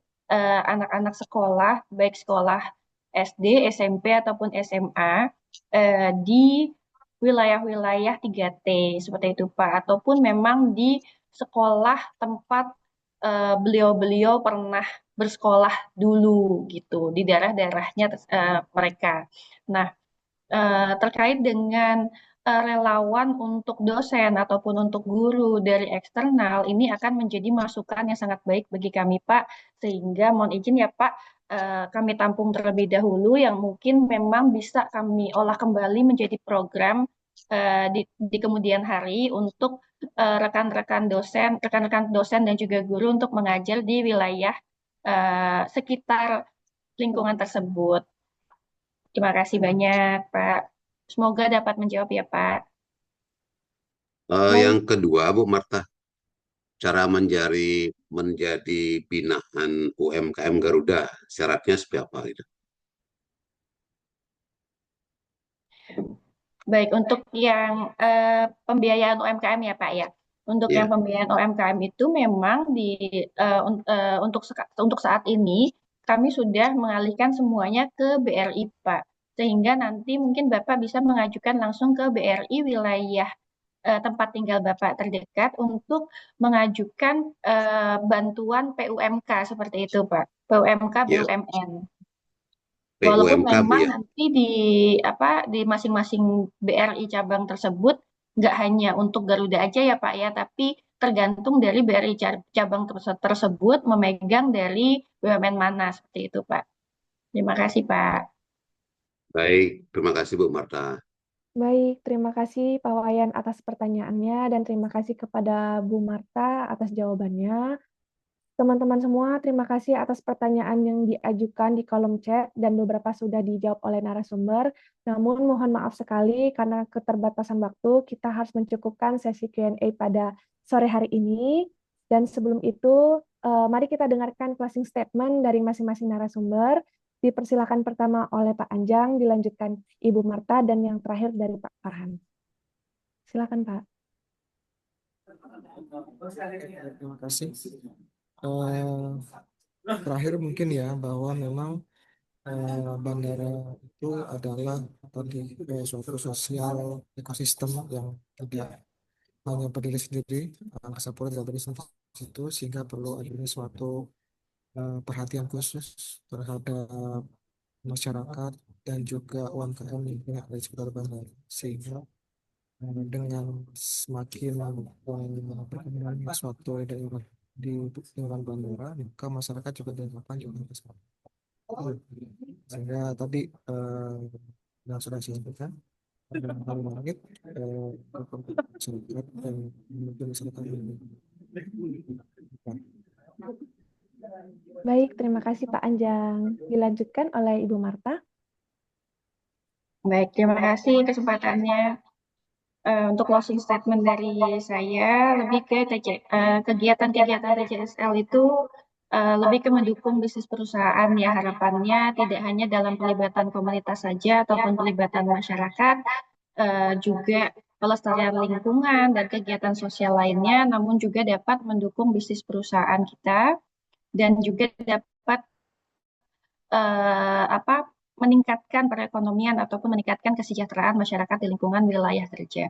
anak-anak sekolah, baik sekolah SD, SMP ataupun SMA di wilayah-wilayah 3T seperti itu Pak, ataupun memang di sekolah tempat beliau-beliau pernah bersekolah dulu gitu di daerah-daerahnya mereka. Nah, terkait dengan relawan untuk dosen ataupun untuk guru dari eksternal, ini akan menjadi masukan yang sangat baik bagi kami Pak, sehingga mohon izin ya Pak, kami tampung terlebih dahulu yang mungkin memang bisa kami olah kembali menjadi program di kemudian hari untuk rekan-rekan dosen dan juga guru untuk mengajar di wilayah sekitar lingkungan tersebut. Terima kasih banyak, Pak. Semoga dapat menjawab ya, Pak. Baik, Yang kedua, Bu Marta, cara menjadi binaan UMKM Garuda, syaratnya seperti apa gitu? Baik, untuk yang pembiayaan UMKM ya, Pak ya. Untuk yang Ya, pembiayaan UMKM itu memang untuk saat ini kami sudah mengalihkan semuanya ke BRI, Pak. Sehingga nanti mungkin Bapak bisa mengajukan langsung ke BRI wilayah tempat tinggal Bapak terdekat untuk mengajukan bantuan PUMK seperti itu, Pak. PUMK, ya, BUMN. Walaupun PUMK, memang ya. nanti di masing-masing BRI cabang tersebut nggak hanya untuk Garuda aja ya Pak ya, tapi tergantung dari BRI cabang tersebut memegang dari BUMN mana seperti itu Pak. Terima kasih Pak. Baik, terima kasih Bu Marta. baik. Terima kasih Pak Wayan atas pertanyaannya dan terima kasih kepada Bu Marta atas jawabannya. Teman-teman semua, terima kasih atas pertanyaan yang diajukan di kolom chat dan beberapa sudah dijawab oleh narasumber. Namun mohon maaf sekali karena keterbatasan waktu, kita harus mencukupkan sesi Q&A pada sore hari ini. Dan sebelum itu, mari kita dengarkan closing statement dari masing-masing narasumber. Dipersilakan pertama oleh Pak Anjang, dilanjutkan Ibu Marta, dan yang terakhir dari Pak Farhan. Silakan Pak. Terima kasih. Terakhir mungkin ya bahwa memang bandara itu adalah tadi suatu sosial ekosistem yang tidak hanya berdiri sendiri, angkasa pura tidak berdiri sendiri itu, sehingga perlu adanya suatu perhatian khusus terhadap masyarakat dan juga UMKM yang ada di sekitar bandara, sehingga dengan semakin berkembangnya suatu daerah di lingkungan bandara, maka masyarakat juga diharapkan juga sehingga tadi yang sudah saya sampaikan dalam hal langit masyarakat dan mungkin masyarakat ini. Baik, terima kasih Pak Anjang. Dilanjutkan oleh Ibu Marta. Baik, terima kasih kesempatannya. Untuk closing statement dari saya lebih ke kegiatan-kegiatan TJSL itu lebih ke mendukung bisnis perusahaan ya, harapannya tidak hanya dalam pelibatan komunitas saja ataupun pelibatan masyarakat, juga pelestarian lingkungan dan kegiatan sosial lainnya, namun juga dapat mendukung bisnis perusahaan kita dan juga dapat meningkatkan perekonomian ataupun meningkatkan kesejahteraan masyarakat di lingkungan wilayah kerja.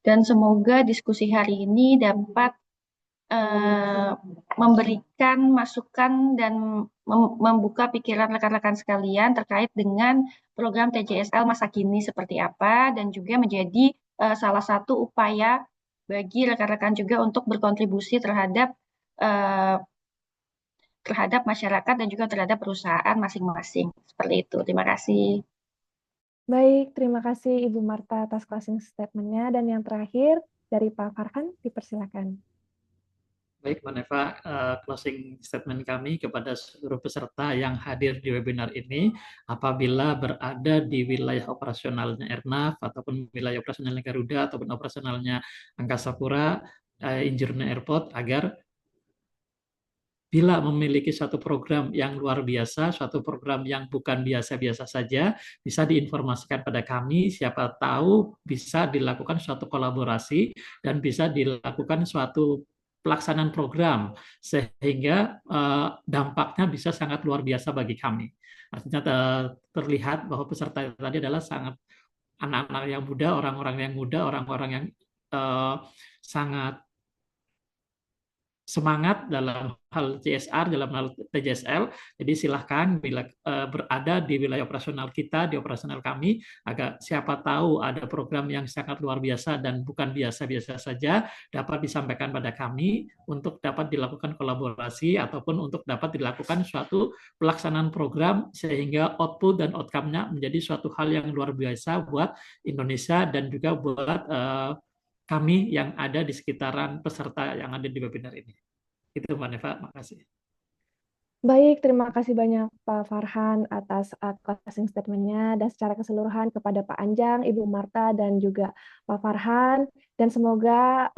Dan semoga diskusi hari ini dapat memberikan masukan dan membuka pikiran rekan-rekan sekalian terkait dengan program TJSL masa kini seperti apa, dan juga menjadi salah satu upaya bagi rekan-rekan juga untuk berkontribusi terhadap masyarakat dan juga terhadap perusahaan masing-masing. Seperti itu. Terima kasih. Baik, terima kasih Ibu Marta atas closing statement-nya. Dan yang terakhir dari Pak Farhan, dipersilakan. Baik, Mbak Neva, closing statement kami kepada seluruh peserta yang hadir di webinar ini, apabila berada di wilayah operasionalnya Airnav, ataupun wilayah operasionalnya Garuda, ataupun operasionalnya Angkasa Pura, Injurna Airport, agar bila memiliki suatu program yang luar biasa, suatu program yang bukan biasa-biasa saja, bisa diinformasikan pada kami, siapa tahu bisa dilakukan suatu kolaborasi dan bisa dilakukan suatu pelaksanaan program, sehingga dampaknya bisa sangat luar biasa bagi kami. Artinya terlihat bahwa peserta tadi adalah sangat anak-anak yang muda, orang-orang yang muda, orang-orang yang sangat semangat dalam hal CSR, dalam hal TJSL. Jadi silahkan bila berada di wilayah operasional kita, di operasional kami, agar siapa tahu ada program yang sangat luar biasa dan bukan biasa-biasa saja, dapat disampaikan pada kami untuk dapat dilakukan kolaborasi ataupun untuk dapat dilakukan suatu pelaksanaan program sehingga output dan outcome-nya menjadi suatu hal yang luar biasa buat Indonesia dan juga buat kami yang ada di sekitaran peserta yang ada di webinar ini. Itu Mbak Neva, makasih. Baik, terima kasih banyak Pak Farhan atas closing statement-nya dan secara keseluruhan kepada Pak Anjang, Ibu Marta, dan juga Pak Farhan. Dan semoga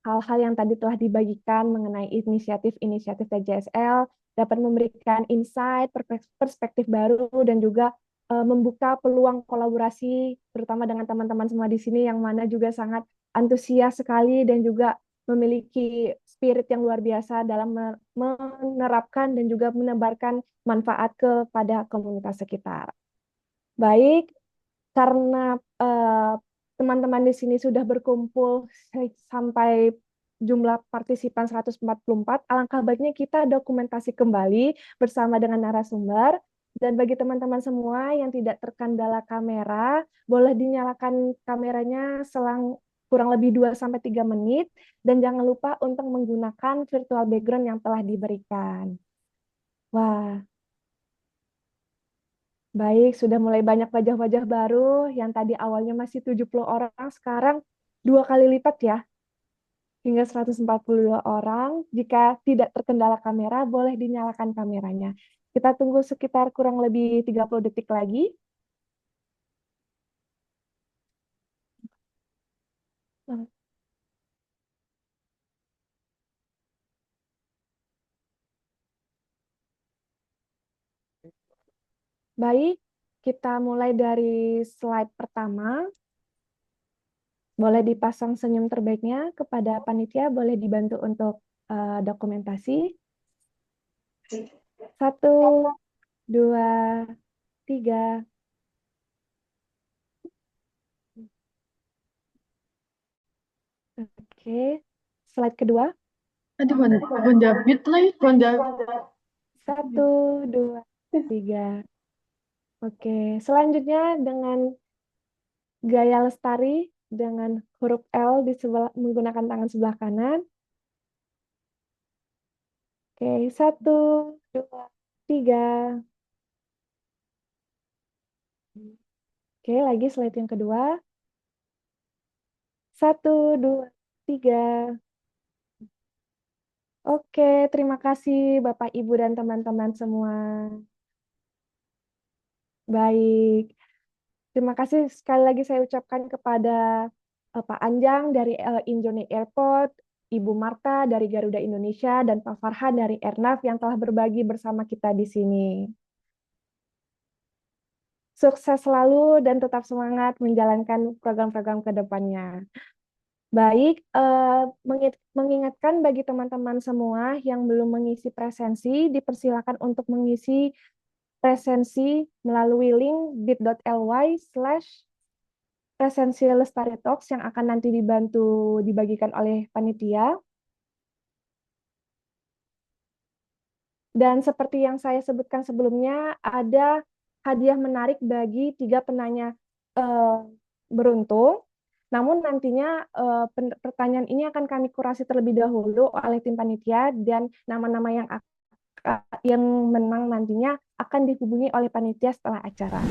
hal-hal yang tadi telah dibagikan mengenai inisiatif-inisiatif TJSL dapat memberikan insight, perspektif baru, dan juga membuka peluang kolaborasi, terutama dengan teman-teman semua di sini yang mana juga sangat antusias sekali dan juga memiliki spirit yang luar biasa dalam menerapkan dan juga menebarkan manfaat kepada komunitas sekitar. Baik, karena teman-teman di sini sudah berkumpul sampai jumlah partisipan 144, alangkah baiknya kita dokumentasi kembali bersama dengan narasumber. Dan bagi teman-teman semua yang tidak terkendala kamera, boleh dinyalakan kameranya selang kurang lebih 2-3 menit, dan jangan lupa untuk menggunakan virtual background yang telah diberikan. Wah, baik, sudah mulai banyak wajah-wajah baru yang tadi awalnya masih 70 orang, sekarang 2 kali lipat ya, hingga 142 orang. Jika tidak terkendala kamera, boleh dinyalakan kameranya. Kita tunggu sekitar kurang lebih 30 detik lagi. Baik, kita mulai dari slide pertama. Boleh dipasang senyum terbaiknya kepada panitia, boleh dibantu untuk dokumentasi. 1, 2, 3. Oke, slide kedua. Aduh, Honda Beat lagi, Honda. 1, 2, 3. Oke, selanjutnya dengan gaya lestari dengan huruf L di sebelah, menggunakan tangan sebelah kanan. Oke, 1, 2, 3. Oke, lagi slide yang kedua. 1, 2, 3. Oke, terima kasih Bapak, Ibu, dan teman-teman semua. Baik, terima kasih sekali lagi saya ucapkan kepada Pak Anjang dari Injone Airport, Ibu Marta dari Garuda Indonesia, dan Pak Farhan dari Airnav yang telah berbagi bersama kita di sini. Sukses selalu dan tetap semangat menjalankan program-program ke depannya. Baik, mengingatkan bagi teman-teman semua yang belum mengisi presensi, dipersilakan untuk mengisi presensi melalui link bit.ly/presensi Lestari Talks yang akan nanti dibantu dibagikan oleh panitia. Dan seperti yang saya sebutkan sebelumnya, ada hadiah menarik bagi 3 penanya beruntung. Namun nantinya pertanyaan ini akan kami kurasi terlebih dahulu oleh tim panitia, dan nama-nama yang menang nantinya akan dihubungi oleh panitia setelah acara.